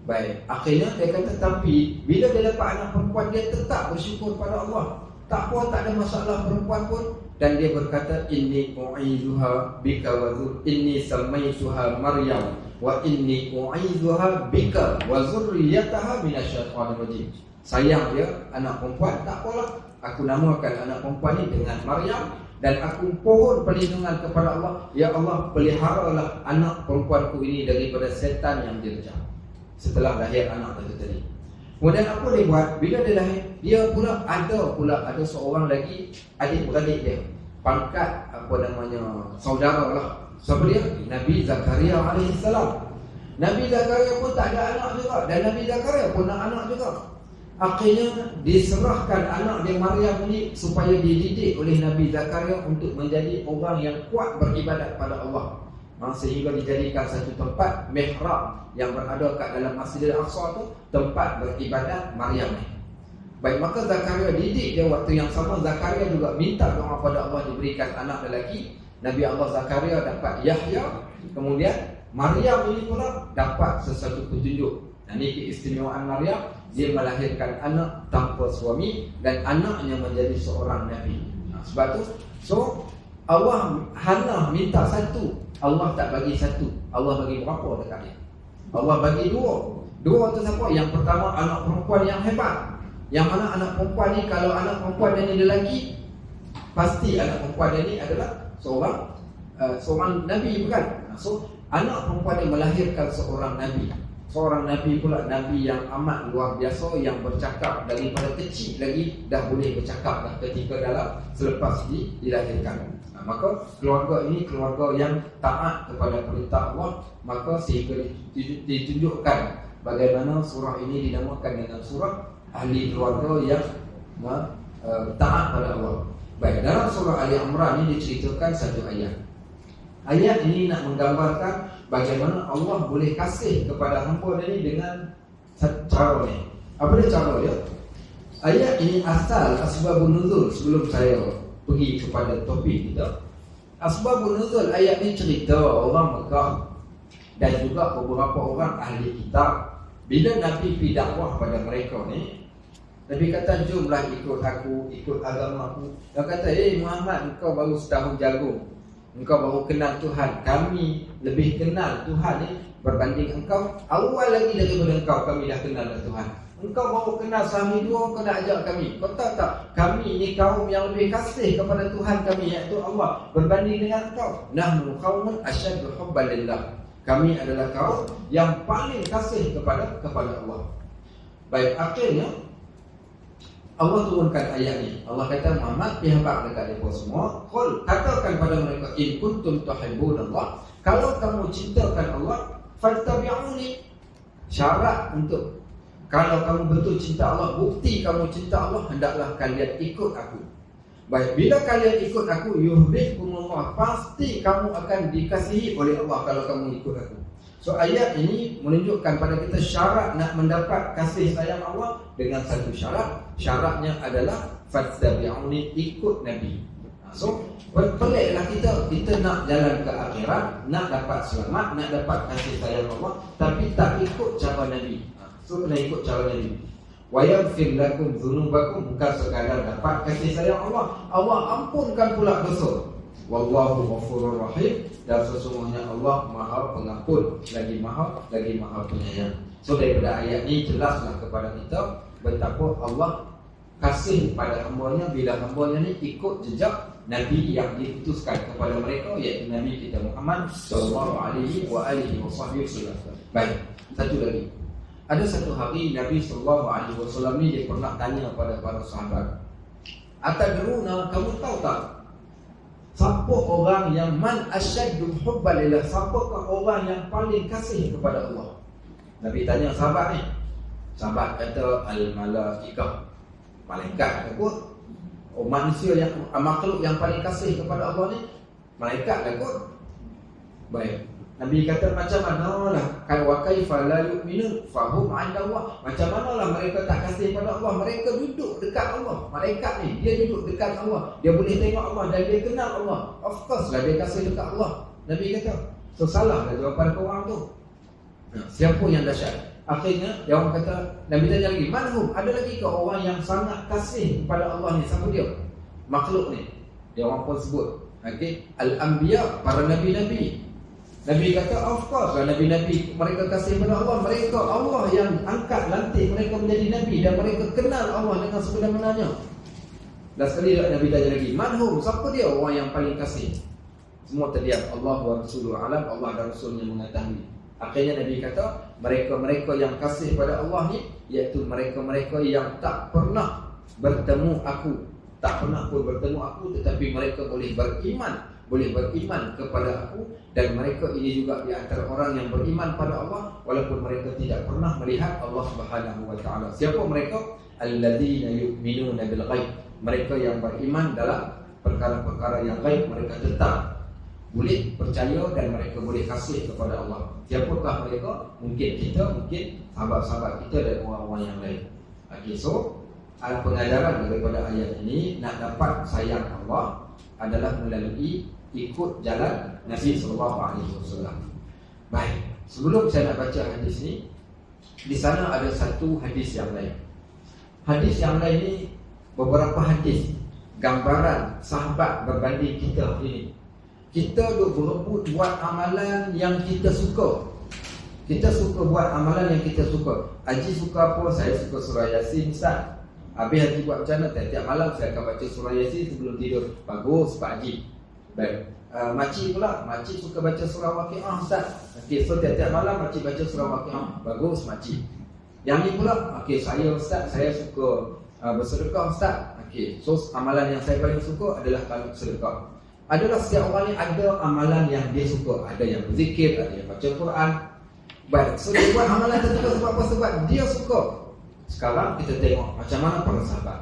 Baik, akhirnya dia kata, tapi bila dia dapat anak perempuan, dia tetap bersyukur pada Allah. Tak apa, tak ada masalah perempuan pun. Dan dia berkata, inni u'izuha bika wa inni samaituha Maryam wa inni u'izuha bika wa zurriyataha minasyaitonir rajim. Sayang dia anak perempuan, tak apalah, aku namakan anak perempuan ni dengan Maryam, dan aku pohon perlindungan kepada Allah. Ya Allah, peliharalah anak perempuanku ini daripada setan yang dirja. Setelah lahir anak tadi. Kemudian apa dia buat? Bila dia lahir, dia pula ada seorang lagi adik-beradik dia, pangkat apa namanya, saudara lah. Siapa dia? Nabi Zakaria alaihissalam. Nabi Zakaria pun tak ada anak juga, dan Nabi Zakaria pun nak anak juga. Akhirnya diserahkan anak dia Maryam ini supaya dididik oleh Nabi Zakaria untuk menjadi orang yang kuat beribadat pada Allah. Sehingga dijadikan satu tempat mihrab yang berada kat dalam Masjidil Aqsa tu, tempat beribadat Maryam ni. Baik, maka Zakaria didik dia waktu yang sama. Zakaria juga minta doa pada Allah diberikan anak lelaki. Nabi Allah Zakaria dapat Yahya. Kemudian Maryam ini pula dapat sesuatu petunjuk. Ini keistimewaan Maryam, dia melahirkan anak tanpa suami dan anaknya menjadi seorang Nabi. Sebab tu, Allah hanya minta satu, Allah tak bagi satu. Allah bagi berapa dekat dia? Allah bagi dua. Dua tu siapa? Yang pertama anak perempuan yang hebat. Yang mana anak perempuan ni, kalau anak perempuan dan ni lelaki, pasti anak perempuan dan ni adalah seorang Nabi, bukan? So anak perempuan ni melahirkan seorang Nabi. Seorang Nabi pula, Nabi yang amat luar biasa, yang bercakap daripada kecil lagi dah boleh bercakap dah ketika selepas dilahirkan. Maka keluarga ini keluarga yang taat kepada perintah Allah. Maka sehingga ditunjukkan bagaimana surah ini dinamakan dengan surah ahli keluarga yang taat pada Allah. Baik, dalam surah Ali Imran ini diceritakan satu ayat. Ayat ini nak menggambarkan bagaimana Allah boleh kasih kepada hamba ini dengan cara ni. Apa dia cara dia? Ayat ini asbabun nuzul. Sebelum saya pergi kepada topik kita, asbabun nuzul ayat ini cerita orang Mekah dan juga beberapa orang ahli kitab. Bila Nabi pergi dakwah pada mereka ni, Nabi kata, jomlah ikut aku, ikut agama aku. Dia kata, Muhammad, engkau baru setahun jagung, engkau baru kenal Tuhan. Kami lebih kenal Tuhan ni berbanding engkau. Awal lagi daripada engkau, kami dah kenal Tuhan. Engkau baru kenal suami dua, kau nak ajak kami. Kau tahu tak, kami ni kaum yang lebih kasih kepada Tuhan kami, iaitu Allah, berbanding dengan engkau. Nahnu qaumun asyaddu hubban lillah. Kami adalah kaum yang paling kasih kepada Allah. Baik, akhirnya Allah turunkan ayat ni. Allah kata, Muhammad, pihak dekat mereka semua, qul, katakan pada mereka, in kuntum tuhibbunallah, kalau kamu cintakan Allah, fattabi'uni. Syarat untuk, kalau kamu betul cinta Allah, bukti kamu cinta Allah, hendaklah kalian ikut aku. Baik, bila kalian ikut aku, yuhibbukumullah, pasti kamu akan dikasihi oleh Allah kalau kamu ikut aku. So ayat ini menunjukkan pada kita syarat nak mendapat kasih sayang Allah dengan satu syarat. Syaratnya adalah fattabi'uni, ikut Nabi. So peliklah kita nak jalan ke akhirat, nak dapat selamat, nak dapat kasih sayang Allah, tapi tak ikut cara Nabi. So kena ikut cara Nabi. Wa yaghfir lakum dzunubakum, bukan sekadar dapat kasih sayang Allah, Allah ampunkan pula dosa. Wallahu ghafurur rahim, dan sesungguhnya Allah Maha Pengampun, lagi Maha Penyayang. So daripada ayat ini jelaslah kepada kita betapa Allah kasih pada hamba-Nya bila hamba-Nya ni ikut jejak Nabi yang diutuskan kepada mereka, iaitu Nabi kita Muhammad sallallahu alaihi wasallam. Baik, satu lagi. Ada satu hari Nabi sallallahu alaihi wasallam ni dia pernah tanya pada para sahabat, atadruna, kamu tahu tak siapa orang yang man asyaddu hubban lillah, siapakah orang yang paling kasih kepada Allah? Nabi tanya sahabat ni. Sahabat kata, al-malaikah, malaikat kot. Manusia yang makhluk yang paling kasih kepada Allah ni malaikat lah kot. Baik, Nabi kata, macam manalah wa kaifa la yu'minun fahum 'inda Allah. Macam manalah mereka tak kasih pada Allah? Mereka duduk dekat Allah. Malaikat ni dia duduk dekat Allah, dia boleh tengok Allah dan dia kenal Allah. Of course lah dia kasih dekat Allah. Nabi kata, so salah lah jawapan korang tu. Siapa yang dahsyat? Akhirnya dia orang kata, Nabi tanya lagi, manhum, ada lagi ke orang yang sangat kasih kepada Allah ni? Siapa dia? Makhluk ni. Dia orang pun sebut, okay, al-anbiya, para nabi-nabi. Nabi kata, of course lah nabi-nabi mereka kasih kepada Allah. Mereka Allah yang angkat lantik mereka menjadi nabi, dan mereka kenal Allah dengan sebenar-benarnya. Dan sekali Nabi tanya lagi, manhum, siapa dia orang yang paling kasih? Semua terdiam. Allah wa Rasuluhu alam, Allah dan Rasulnya mengetahui. Akhirnya Nabi kata, mereka-mereka yang kasih pada Allah ni, iaitu mereka-mereka yang tak pernah bertemu aku, tak pernah pun bertemu aku, tetapi mereka boleh beriman kepada aku, dan mereka ini juga di antara orang yang beriman pada Allah walaupun mereka tidak pernah melihat Allah Subhanahu wa taala. Siapa mereka? Alladzina yu'minuna bil ghaib. Mereka yang beriman dalam perkara-perkara yang gaib, mereka tetap boleh percaya dan mereka boleh kasih kepada Allah. Siapakah mereka? Mungkin kita, mungkin sahabat-sahabat kita dan orang-orang yang lain. Okay, so pengajaran daripada ayat ini, nak dapat sayang Allah adalah melalui ikut jalan Nabi SAW. Baik, sebelum saya nak baca hadis ni, di sana ada satu hadis yang lain. Hadis yang lain ni beberapa hadis gambaran sahabat berbanding kita ini. Kita duk berebut buat amalan yang kita suka. Kita suka buat amalan yang kita suka. Haji suka apa? Saya suka surah Yasin, Ustaz. Habis Haji buat macam mana? Tiap malam saya akan baca surah Yasin sebelum tidur. Bagus Pak Haji. Baik. Makcik pula, makcik suka baca surah Waqiah Ustaz. Okey, so tiap malam makcik baca surah Waqiah. Bagus makcik. Yang ni pula, okey saya Ustaz, saya suka bersedekah Ustaz. Okey, so amalan yang saya paling suka adalah kalau sedekah. Adalah setiap orang ni ada amalan yang dia suka. Ada yang berzikir, ada yang baca Quran. Baik, so dia buat amalan tersebut sebab apa? Sebab dia suka. Sekarang kita tengok macam mana para sahabat.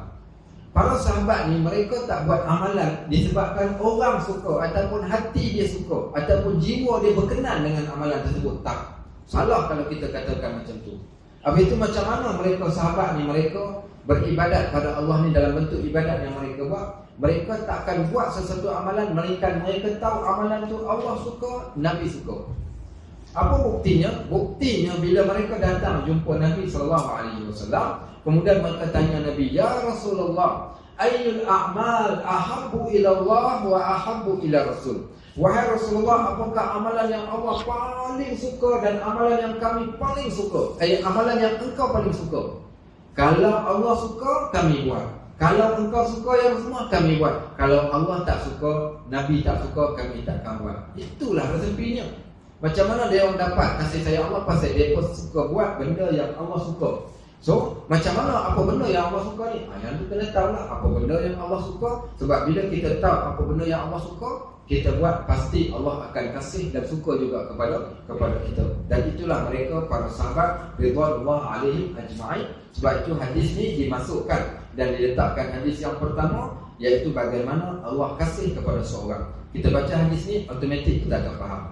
Para sahabat ni mereka tak buat amalan disebabkan orang suka, ataupun hati dia suka, ataupun jiwa dia berkenan dengan amalan tersebut. Tak. Salah kalau kita katakan macam tu. Habis itu macam mana mereka sahabat ni mereka beribadat pada Allah ni dalam bentuk ibadat yang mereka buat? Mereka takkan buat sesuatu amalan melainkan mereka tahu amalan tu Allah suka, Nabi suka. Apa buktinya? Buktinya bila mereka datang jumpa Nabi SAW, kemudian mereka tanya Nabi, "Ya Rasulullah, ayyul a'mal ahabbu ila Allah wa ahabbu ila Rasul?" Wahai Rasulullah, apakah amalan yang Allah paling suka dan amalan yang kami paling suka? Amalan yang engkau paling suka. Kalau Allah suka, kami buat. Kalau engkau suka yang semua, kami buat. Kalau Allah tak suka, Nabi tak suka, kami takkan buat. Itulah resepinya. Macam mana dia orang dapat kasih sayang Allah? Pasal dia pun suka buat benda yang Allah suka. So, macam mana apa benda yang Allah suka ni? Yang tu kena tahu lah apa benda yang Allah suka. Sebab bila kita tahu apa benda yang Allah suka, kita buat, pasti Allah akan kasih dan suka juga kepada kita. Dan itulah mereka para sahabat ridwanullah alaihim ajma'in. Sebab itu hadis ni dimasukkan dan diletakkan hadis yang pertama, iaitu bagaimana Allah kasih kepada seorang. Kita baca hadis ni, automatik kita akan faham.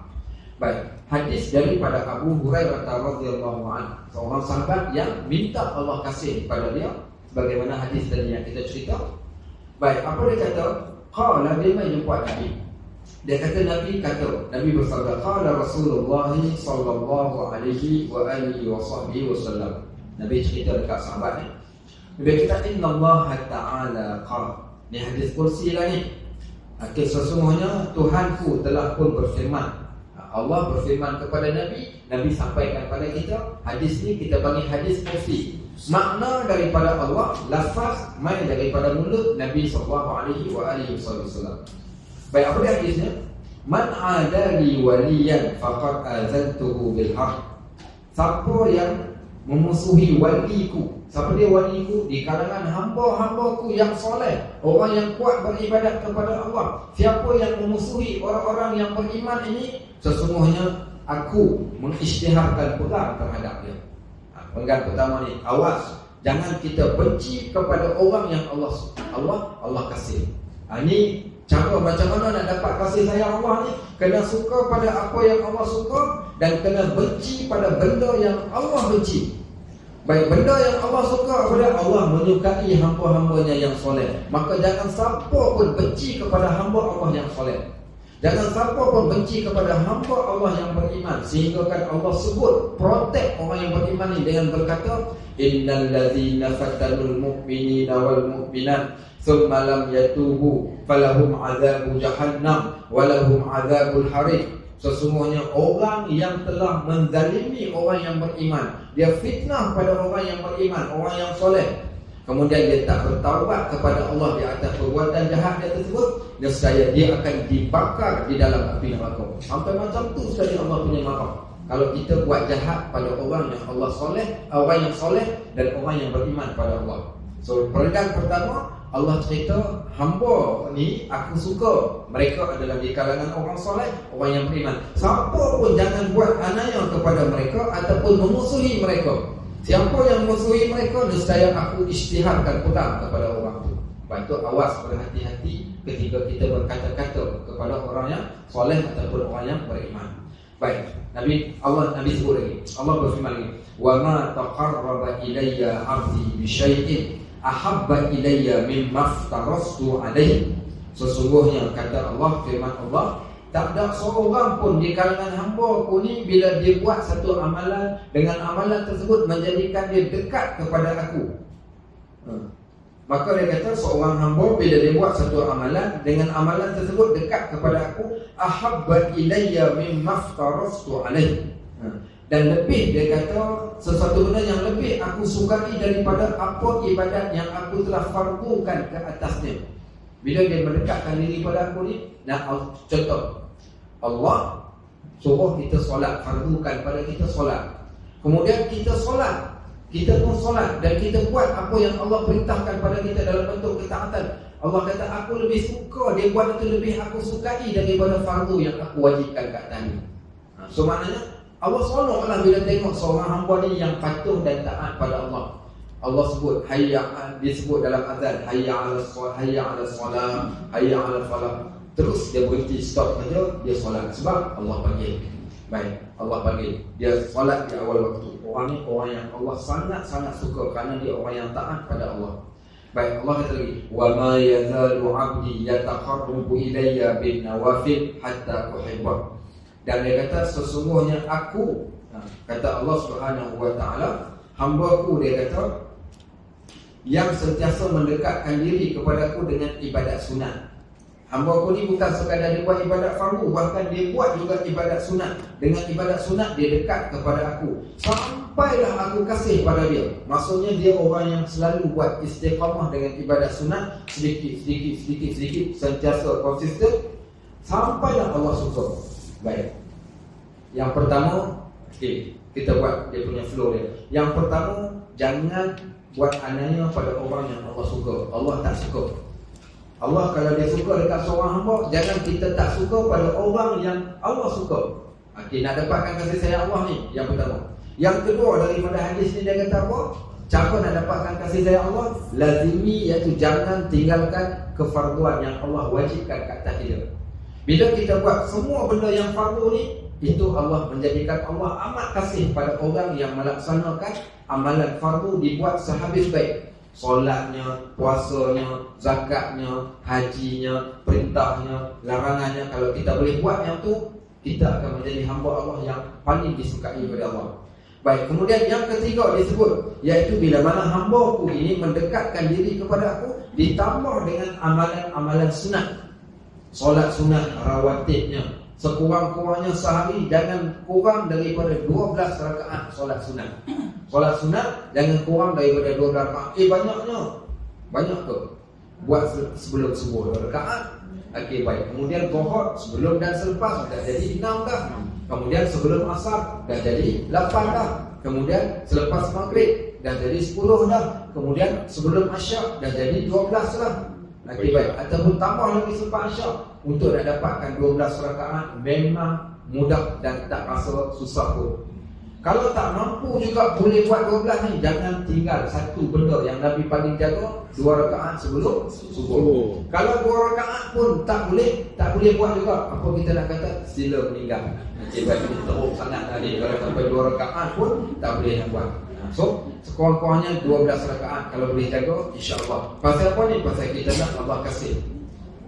Baik, hadis daripada Abu Hurairah radhiyallahu anhu, seorang sahabat yang minta Allah kasih kepada dia, sebagaimana hadis tadi yang kita cerita. Baik, apa dia kata? Qala, dia mai jumpa Nabi. Dia kata Nabi bersabda, qala Rasulullah sallallahu alaihi wa alihi wa sahbihi wasallam. Nabi cerita dekat sahabat ni. Nabi kata, "Inna Allah Ta'ala qala." Ni hadis kursi lah ni. Sesungguhnya Tuhanku telah pun berfirman. Allah berfirman kepada Nabi, Nabi sampaikan kepada kita. Hadis ni kita panggil hadis kursi. Makna daripada Allah, lafaz mai daripada mulut Nabi SAW. Baik, apa dia hadisnya? Man adali waliyan faqad azantuhu bil haqq. Siapa yang memusuhi waliku, siapa dia waliku? Di kalangan hamba-hambaku yang soleh, orang yang kuat beribadat kepada Allah. Siapa yang memusuhi orang-orang yang beriman ini, sesungguhnya aku mengisytiharkan perang terhadap dia. Penggan pertama ni, awas, jangan kita benci kepada orang yang Allah kasih. Ini cara macam mana nak dapat kasih sayang Allah ni? Kena suka pada apa yang Allah suka dan kena benci pada benda yang Allah benci. Baik, benda yang Allah suka pada Allah menyukai hamba-hambanya yang soleh. Maka jangan siapa pun benci kepada hamba Allah yang soleh. Jangan siapa pun benci kepada hamba Allah yang beriman. Sehingga kan Allah sebut, protect orang yang beriman ni dengan berkata, "Innal ladzina fatanul mu'minina wal mu'minat thumma lam yatubu falahum azabu jahannam walahum azabul hariq." Sesungguhnya orang yang telah menzalimi orang yang beriman, dia fitnah pada orang yang beriman, orang yang soleh, kemudian dia tak bertaubat kepada Allah di atas perbuatan jahat dia tersebut, nescaya dia akan dibakar di dalam api neraka. Sampai macam tu sekali Allah punya marah. Kalau kita buat jahat pada orang yang Allah soleh, orang yang soleh dan orang yang beriman pada Allah. So, peringkat pertama, Allah cerita, hamba ni aku suka. Mereka adalah di kalangan orang soleh, orang yang beriman. Siapa pun jangan buat anaya kepada mereka ataupun memusuhi mereka. Siapa yang memusuhi mereka, nescaya aku isytiharkan perang kepada orang itu. Baik, itu awas, berhati-hati ketika kita berkata-kata kepada orang yang soleh ataupun orang yang beriman. Baik, Nabi sebut lagi. Allah berfirman lagi, "Wa ma taqarraba ilayya 'abdi bi syai'in ahabba ilayya mimma aftarastu alaihi." Sesungguhnya kata Allah, firman Allah, tak ada seorang pun di kalangan hamba-Ku ni bila dia buat satu amalan, dengan amalan tersebut menjadikan dia dekat kepada Aku. Maka dia kata seorang hamba bila dia buat satu amalan, dengan amalan tersebut dekat kepada Aku, ahabba ilayya mimma aftarastu alaihi. Dan lebih, dia kata, sesuatu benda yang lebih aku sukai daripada apa ibadat yang aku telah fardukan ke atasnya. Bila dia mendekatkan diri pada aku ni, nah contoh, Allah suruh kita solat, fardukan pada kita solat. Kemudian kita solat, kita pun solat dan kita buat apa yang Allah perintahkan pada kita dalam bentuk ketaatan. Allah kata aku lebih suka, dia buat itu lebih aku sukai daripada fardu yang aku wajibkan kat atas ni. So maknanya Allah seronoklah bila tengok seorang hamba ni yang patuh dan taat pada Allah. Allah sebut dia sebut dalam azan hayya 'alas salat, hayya 'alas salat, hayya 'alal falah. Terus dia berhenti, stop saja, dia solat sebab Allah panggil. Baik, Allah panggil. Dia solat di awal waktu. Orang ni orang yang Allah sangat-sangat suka kerana dia orang yang taat pada Allah. Baik, Allah kata lagi, wa ma yazalu 'abdi yataqarrabu ilayya bin nawafil hatta uhibbah. Dan dia kata sesungguhnya aku, kata Allah Subhanahu wa taala, hamba-Ku, dia kata, yang sentiasa mendekatkan diri kepadaku dengan ibadat sunat. Hamba-Ku ni bukan sekadar dia buat ibadat fardu, bahkan dia buat juga ibadat sunat. Dengan ibadat sunat dia dekat kepada aku sampailah aku kasih pada dia. Maksudnya dia orang yang selalu buat istiqamah dengan ibadat sunat, sedikit sentiasa konsisten sampailah Allah suka. Baik. Yang pertama, kita buat dia punya flow dia. Yang pertama, jangan buat anaya pada orang yang Allah suka. Allah tak suka. Allah kalau dia suka dekat seorang hamba, jangan kita tak suka pada orang yang Allah suka. Nak dapatkan kasih sayang Allah ni, yang pertama. Yang kedua daripada hadis ni dia kata apa? Cara nak dapatkan kasih sayang Allah, lazimi, iaitu jangan tinggalkan kefarduan yang Allah wajibkan kat atas kita. Bila kita buat semua benda yang fardu ni, itu Allah menjadikan Allah amat kasih pada orang yang melaksanakan amalan fardu dibuat sehabis baik. Solatnya, puasanya, zakatnya, hajinya, perintahnya, larangannya. Kalau kita boleh buat yang tu, kita akan menjadi hamba Allah yang paling disukai oleh Allah. Baik, kemudian yang ketiga disebut, iaitu bila mana hamba-Ku ini mendekatkan diri kepada aku, ditambah dengan amalan-amalan sunat. Solat sunat rawatibnya, sekurang-kurangnya sehari jangan kurang daripada 12 rakaat solat sunat. Solat sunat jangan kurang daripada 12 rakaat. Banyak ke? Buat sebelum subuh 2 rakaat. Okey, baik. Kemudian zuhur sebelum dan selepas dah jadi 6 dah. Kemudian sebelum asar dah jadi 8 dah. Kemudian selepas maghrib dah jadi 10 dah. Kemudian sebelum asyak dah jadi 12 dah. Okey, baik. Ataupun tambah lagi selepas asyak. Untuk nak dapatkan 12 rakaat memang mudah dan tak rasa susah pun. Kalau tak mampu juga boleh buat 12 ni, jangan tinggal satu benda yang Nabi paling jaga, 2 rakaat sebelum subuh. Kalau 2 rakaat pun tak boleh buat juga. Apa kita nak kata? Sila meninggal. Okey, baik, kita teruk sangat tadi. Kalau sampai 2 rakaat pun tak boleh nak buat. So, sekurang-kurangnya 12 rakaat kalau boleh jaga, insya-Allah. Pasal apa ni? Pasal kita nak Allah kasih.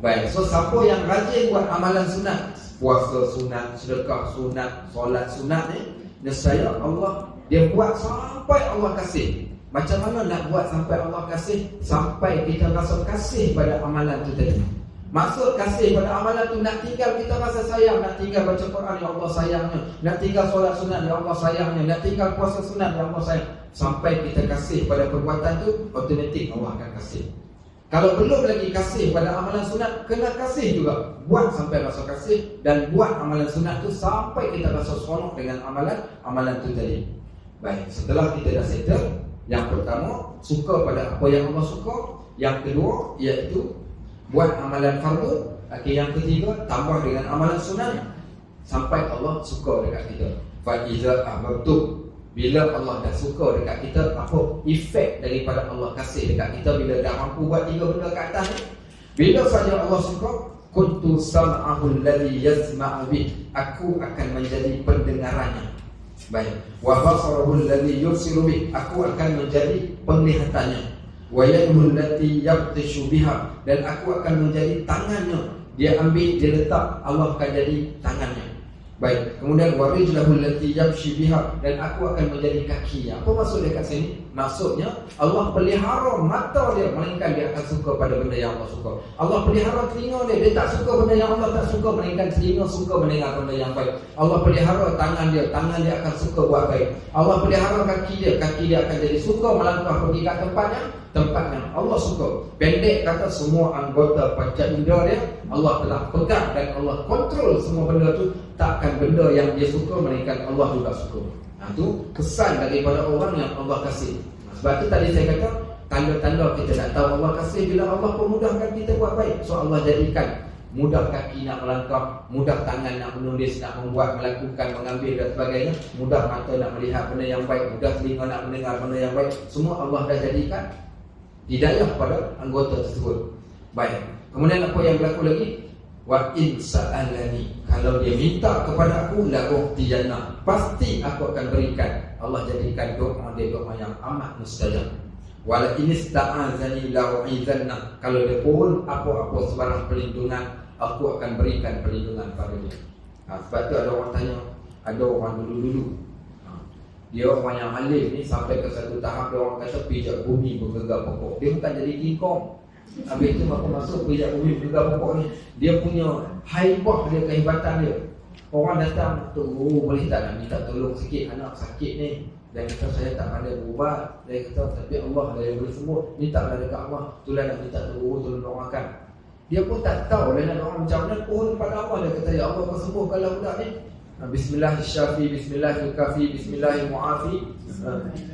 Baik, so siapa yang rajin buat amalan sunat, puasa sunat, sedekah sunat, solat sunat ni, nescaya Allah dia buat sampai Allah kasih. Macam mana nak buat sampai Allah kasih? Sampai kita rasa kasih pada amalan tu tadi. Maksud kasih pada amalan tu, nak tinggal kita rasa sayang, nak tinggal baca Quran ya Allah sayangnya, nak tinggal solat sunat ya Allah sayangnya, nak tinggal puasa sunat ya Allah sayang. Sampai kita kasih pada perbuatan tu, automatik Allah akan kasih. Kalau belum lagi kasih pada amalan sunat, kena kasih juga. Buat sampai rasa kasih dan buat amalan sunat tu sampai kita rasa seronok dengan amalan tu tadi. Baik, setelah kita dah settle, yang pertama, suka pada apa yang Allah suka. Yang kedua, iaitu buat amalan fardu. Okey, yang ketiga, tambah dengan amalan sunat sampai Allah suka dekat kita. Fa iza ahbabtu, bila Allah dah suka dekat kita, apa efek daripada Allah kasih dekat kita bila dah mampu buat 3 benda kat atas ni? Bila saja Allah suka, kuntu sam'ahu alladhi yasma'u bih, aku akan menjadi pendengarannya. Baik, wa basarahu alladhi yubsiru bih, aku akan menjadi penglihatannya. Wa yadhu allati yabtishu biha, dan aku akan menjadi tangannya. Dia ambil, dia letak, Allah akan jadi tangannya. Baik, kemudian warijlahu allati yamshi biha, dan aku akan menjadi kakinya. Apa maksud dekat sini? Maksudnya Allah pelihara mata dia, melainkan dia akan suka pada benda yang Allah suka. Allah pelihara telinga dia, dia tak suka benda yang Allah tak suka, melainkan telinga suka mendengar benda yang baik. Allah pelihara tangan dia akan suka buat baik. Allah pelihara kaki dia akan jadi suka melangkah pergi ke tempat yang Allah suka. Pendek kata, semua anggota panca indera dia Allah telah pegang dan Allah kontrol semua benda tu. Takkan benda yang dia suka, melainkan Allah juga suka. Itu kesan daripada orang yang Allah kasih. Sebab tu tadi saya kata, tanda-tanda kita nak tahu Allah kasih bila Allah pemudahkan kita buat baik. So Allah jadikan mudah kaki nak melangkah, mudah tangan nak menulis, nak membuat, melakukan, mengambil dan sebagainya, mudah mata nak melihat benda yang baik, mudah telinga nak mendengar benda yang baik. Semua Allah dah jadikan hidayah pada anggota tersebut. Baik. Kemudian apa yang berlaku lagi? Wa in sa'alani, kalau dia minta kepada aku, la uhtiyana, pasti aku akan berikan. Allah jadikan doa dia doa yang amat mustajab. Wala in ista'azani la u'izanna, kalau dia pohon apa-apa sebarang perlindungan, aku akan berikan perlindungan pada dia. Sebab tu ada orang tanya, ada orang dulu-dulu, dia orang yang alim ni sampai ke satu tahap dia orang kata pijak bumi bergegar pokok. Dia bukan jadi King Kong. Habis itu aku masuk pijak bumi bergegar pokok ni, dia punya haibah dia, kehebatan dia. Orang datang tu, boleh tak nak minta tolong sikit, anak sakit ni. Dia kata saya tak pandai berubat. Dia kata tapi Allah dia yang boleh sembuh. Mintalah dekat Allah, itulah nak minta tolong doakan. Dia pun tak tahu dia nak doa macam mana, pohon pada Allah. Dia kata ya Allah kau sembuhkanlah budak ni. Bismillahirrahmanirrahim, Bismillahirrahmanirrahim, Bismillahirrahmanirrahim.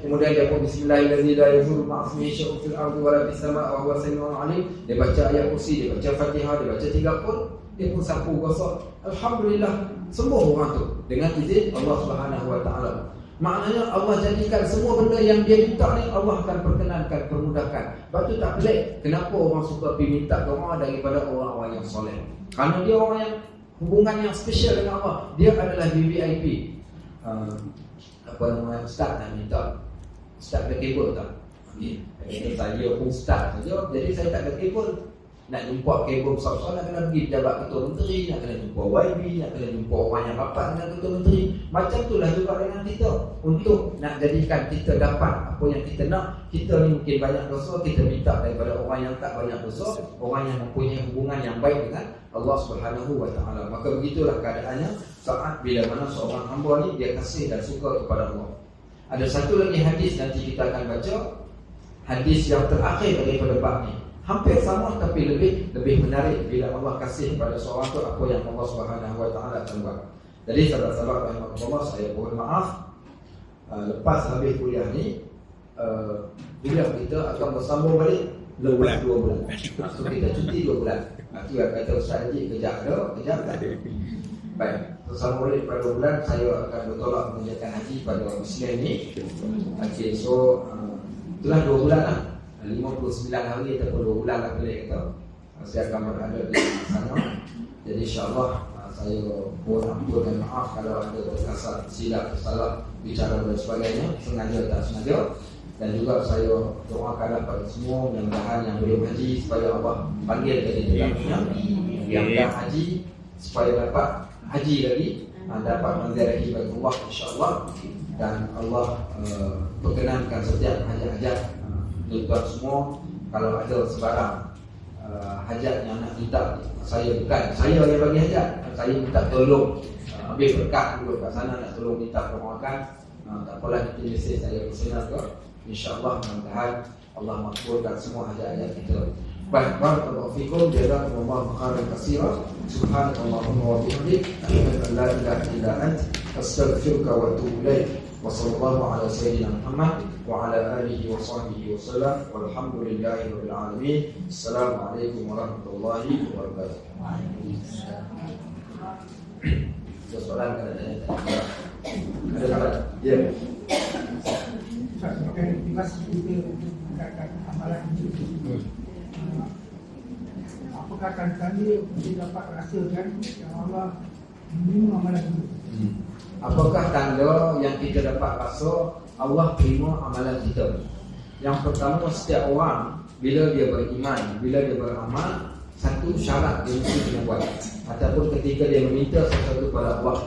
Kemudian dia pun Bismillahirrahmanirrahim, la yazuru ma'asmihi syai'un fil ardi wa la fis sama'i wa huwa samii'un 'alim. Dia baca ayat kursi, dia baca Fatihah, dia baca 3 pun, dia pun sapu gosok. Alhamdulillah, sembuh orang tu dengan izin Allah Subhanahu wa taala. Maknanya Allah jadikan semua benda yang dia minta ni Allah akan perkenankan, permudahkan. Sebab tu tak pelik kenapa orang suka pergi minta doa daripada orang-orang yang soleh. Kerana dia orang yang hubungan yang spesial dengan Allah. Dia adalah VVIP. Apa nama ustaz nak minta? Ustaz ada kabel tak? Saya pun ustaz saja, jadi saya tak ada kabel. Nak jumpa kabel besar-besar, nak kena pergi pejabat ketua menteri, nak kena jumpa YB, nak kena jumpa orang yang rapat dengan ketua menteri. Macam itulah juga dengan kita. Untuk nak jadikan kita dapat apa yang kita nak, kita ni mungkin banyak dosa, kita minta daripada orang yang tak banyak dosa, orang yang mempunyai hubungan yang baik dengan Allah Subhanahu wa taala. Maka begitulah keadaannya saat bila mana seorang hamba ni dia kasih dan suka kepada Allah. Ada satu lagi hadis nanti kita akan baca, hadis yang terakhir daripada bab ni. Hampir sama tapi lebih menarik bila Allah kasih kepada seorang tu apa yang Allah Subhanahu wa taala akan buat. Jadi sahabat-sahabat rahimahullah, saya mohon maaf lepas habis kuliah ni kuliah kita akan bersambung balik lepas 2 bulan. So kita cuti 2 bulan. Itu yang kata Ustaz Haji, kejap tak ada. Baik, bersambung balik pada 2 bulan saya akan bertolak mengerjakan haji pada Muslim ni. Okey, so itulah 2 bulan lah. 59 hari ataupun 2 bulan lah boleh kata saya akan berada di sana. Jadi insyaAllah saya mohon ampun dan maaf kalau ada terkasar, silap, salah bicara dan sebagainya, sengaja tak sengaja. Dan juga saya doakan kepada semua mudah-mudahan yang belum haji supaya Allah panggil dari dalamnya, yang dah haji supaya dapat haji lagi, dapat menziarahi Baitullah insyaAllah. Dan Allah perkenankan setiap hajat-hajat tuan semua. Kalau ada sebarang hajat yang nak minta, saya bukan saya yang bagi hajat, saya minta tolong ambil berkat dulu kat sana, nak tolong minta doakan. Tak apalah, nanti mesej saya bersenar ke, insyaAllah mudah-mudahan Allah makbulkan semua hajat-hajat kita. Baik, barakallahu fikum, jazakumullahu khairan katsiran. Subhanakallahumma wa bihamdik, asyhadu an la ilaha illa anta, astaghfiruka wa atubu ilaik. Wa sallallahu ala sayyidina Muhammad wa ala alihi wa sahbihi wa sallam. Walhamdulillahi rabbil alamin. Assalamualaikum warahmatullahi wabarakatuh. Ada soalan kan ada? Ada soalan? Ya. Amalan itu. Apakah kali kita dapat rasakan yang Allah menerima amalan itu? Apakah tanda yang kita dapat rasa Allah terima amalan kita? Yang pertama, setiap orang bila dia beriman, bila dia beramal, satu syarat dia mesti kena buat. Ataupun ketika dia meminta sesuatu kepada Allah,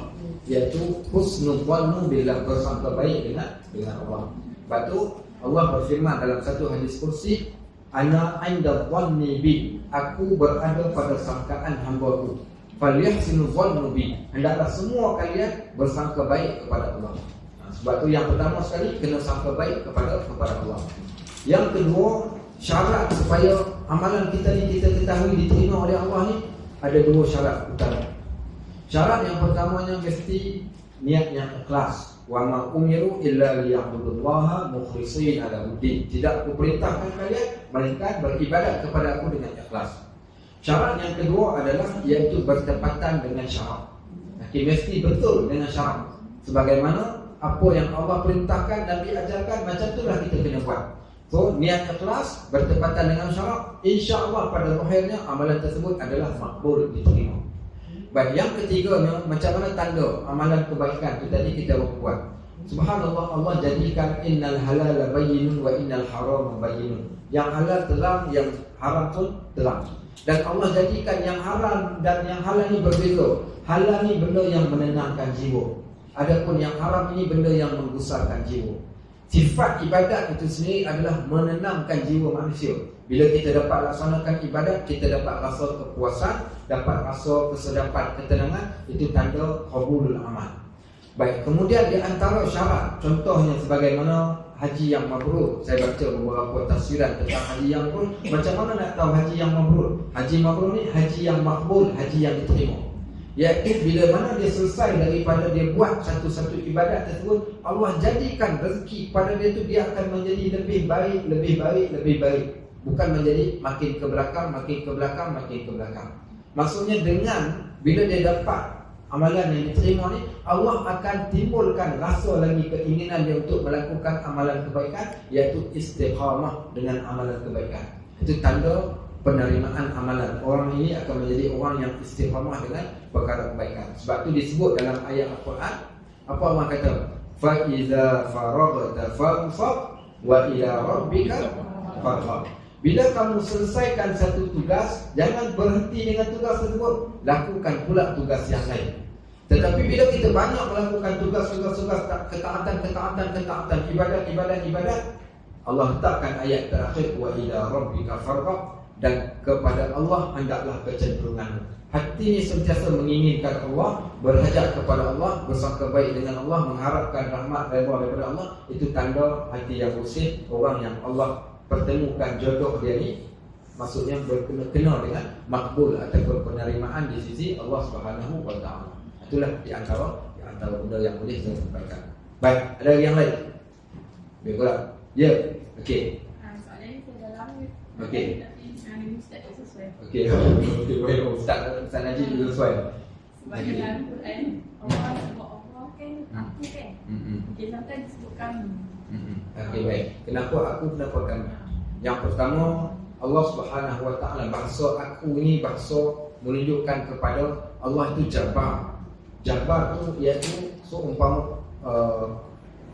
iaitu husnul dhannu billah, bersangka baik dengan Allah. Lepas tu Allah berfirman dalam satu hadis kursi, ana 'inda dhanni bi, aku berada pada sangkaan hamba-Ku. Falyahsinu dhannu bi, hendaklah semua kalian bersangka baik kepada Allah. Sebab tu yang pertama sekali kena sangka baik kepada Allah. Yang kedua, syarat supaya amalan kita ni kita ketahui diterima oleh Allah ni ada dua syarat utama. Syarat yang pertamanya mesti niat yang ikhlas. Wa ma umiru illa liya'budullaha mukhlishina lahuddin. Tidak kuperintahkan kalian melainkan beribadat kepada Aku dengan ikhlas. Syarat yang kedua adalah iaitu bertepatan dengan syarat. Mesti betul dengan syarat. Sebagaimana apa yang Allah perintahkan dan diajarkan, macam itulah kita kena buat. So, niat ikhlas bertepatan dengan syarat, insya-Allah pada akhirnya amalan tersebut adalah makbul, diterima. Baik, yang ketiganya, macam mana tanda amalan kebaikan itu tadi kita buat. Subhanallah, Allah jadikan innal halala bayyinun wa innal harama bayyinun. Yang halal terang, yang haram pun terang. Dan Allah jadikan yang haram dan yang halal ni berbeza. Halal ni benda yang menenangkan jiwa, adapun yang haram ini benda yang menggusarkan jiwa. Sifat ibadat itu sendiri adalah menenangkan jiwa manusia. Bila kita dapat laksanakan ibadat, kita dapat rasa kepuasan, dapat rasa kesedapan, ketenangan. Itu tanda qabulul amal. Baik, kemudian di antara syarat, contohnya sebagaimana haji yang mabrur. Saya baca beberapa tafsiran tentang haji yang mabrur. Macam mana nak tahu haji yang mabrur? Haji mabrur ni haji yang makbul, haji yang diterima. Iaitu bila mana dia selesai daripada dia buat satu-satu ibadat tersebut, Allah jadikan rezeki pada dia tu, dia akan menjadi lebih baik, lebih baik, lebih baik. Bukan menjadi makin ke belakang, makin ke belakang, makin ke belakang. Maksudnya dengan bila dia dapat amalan yang diterima ni, Allah akan timbulkan rasa lagi keinginan dia untuk melakukan amalan kebaikan, iaitu istiqamah dengan amalan kebaikan. Itu tanda penerimaan amalan. Orang ini akan menjadi orang yang istiqamah dengan perkara kebaikan. Sebab itu disebut dalam ayat Al-Quran, apa Allah kata? Fa iza faraghta fanfaq wa ila rabbika farghab. Bila kamu selesaikan satu tugas, jangan berhenti dengan tugas tersebut, lakukan pula tugas yang lain. Tetapi bila kita banyak melakukan tugas-tugas ketaatan, ibadat, Allah letakkan ayat terakhir, wa ila rabbika farghab, dan kepada Allah hendaklah kecenderunganmu. Hati ini sentiasa menginginkan Allah, berhajat kepada Allah, bersangka baik dengan Allah, mengharapkan rahmat daripada Allah. Itu tanda hati yang bersih, orang yang Allah pertemukan jodoh dia ni, maksudnya berkena dengan makbul ataupun penerimaan di sisi Allah Subhanahu wa taala. Itulah di antara benda yang boleh saya sampaikan. Baik, ada yang lain? Baik pula. Ya. Okey. Soalan ni saya dalam. Okey. Ustaz tak sesuai. Okey. Baik, Ustaz Najib juga sesuai. Sebab dalam Quran Allah sebut Allah kan aku kan. Okey, sampai disebut kami. Okey, baik. Kenapa aku, kenapa kami? Yang pertama, Allah Subhanahu wa taala, bahasa aku ini bahasa menunjukkan kepada Allah itu Jabbar. Jabbar itu iaitu seumpama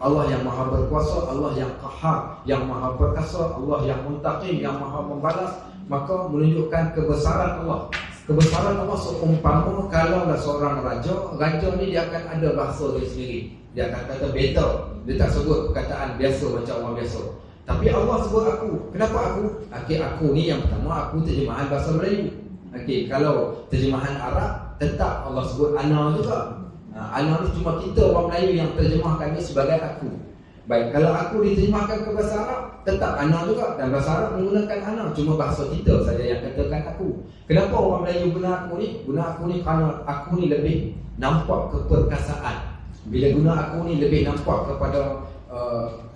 Allah yang maha berkuasa, Allah yang qahar, yang maha perkasa, Allah yang muntaqim, yang maha membalas. Maka menunjukkan kebesaran Allah. Kebesaran Allah seumpama kalau seorang raja ni dia akan ada bahasa dia sendiri. Dia akan kata better. Dia tak sebut perkataan biasa macam orang biasa. Tapi Allah sebut aku. Kenapa aku? Okey, aku ni yang pertama, aku terjemahan bahasa Melayu. Okey, kalau terjemahan Arab, tetap Allah sebut ana juga. Ana ni cuma kita orang Melayu yang terjemahkan ni sebagai aku. Baik, kalau aku diterjemahkan ke bahasa Arab, tetap ana juga. Dan bahasa Arab menggunakan ana, cuma bahasa kita saja yang katakan aku. Kenapa orang Melayu guna aku ni? Guna aku ni kerana aku ni lebih nampak keperkasaan. Bila guna aku ni lebih nampak kepada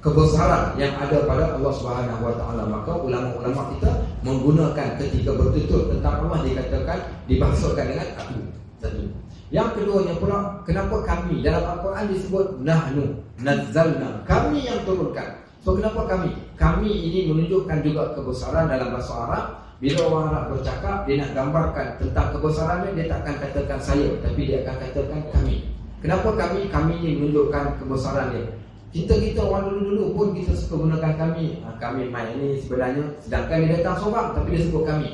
kebesaran yang ada pada Allah Subhanahu wa taala. Maka ulama-ulama kita menggunakan ketika bertutur tentang Allah dikatakan, dibahasakan dengan aku. Satu. Yang keduanya pula, kenapa kami? Dalam Al-Quran disebut nahnu nazzalna, kami yang turunkan. So kenapa kami? Kami ini menunjukkan juga kebesaran dalam bahasa Arab. Bila orang Arab bercakap, dia nak gambarkan tentang kebesarannya, dia tak akan katakan saya, tapi dia akan katakan kami. Kenapa kami? Kami ini menunjukkan kebesaran dia. Kita orang dulu-dulu pun kita suka gunakan kami. Kami main ini sebenarnya, sedangkan dia datang seorang tapi dia sebut kami.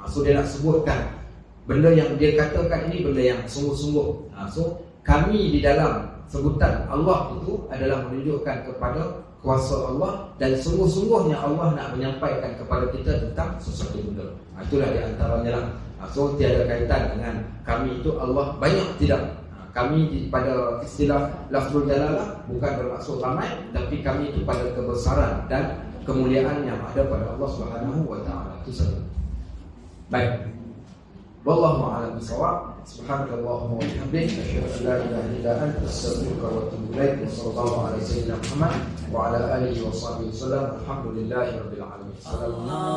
So dia nak sebutkan benda yang dia katakan ini benda yang sungguh-sungguh. So kami di dalam sebutan Allah itu adalah menunjukkan kepada kuasa Allah, dan sungguh-sungguhnya Allah nak menyampaikan kepada kita tentang sesuatu benda. Itulah di antaranya lah. So tiada kaitan dengan kami itu Allah banyak, tidak. Kami pada istilah lafzul jalalah bukan bermaksud ramai, tapi kami itu pada kebesaran dan kemuliaan yang ada pada Allah Subhanahu wa taala. Itu saja. Baik. Wallahu a'lam bishawab. Subhanakallahumma wa bihamdika asyhadu an la ilaha illa anta astaghfiruka wa atubu ilaik. Wassallallahu ala sayyidina Muhammad wa ala alihi wa sahbihi wasallam. Alhamdulillahi rabbil alamin. Allahu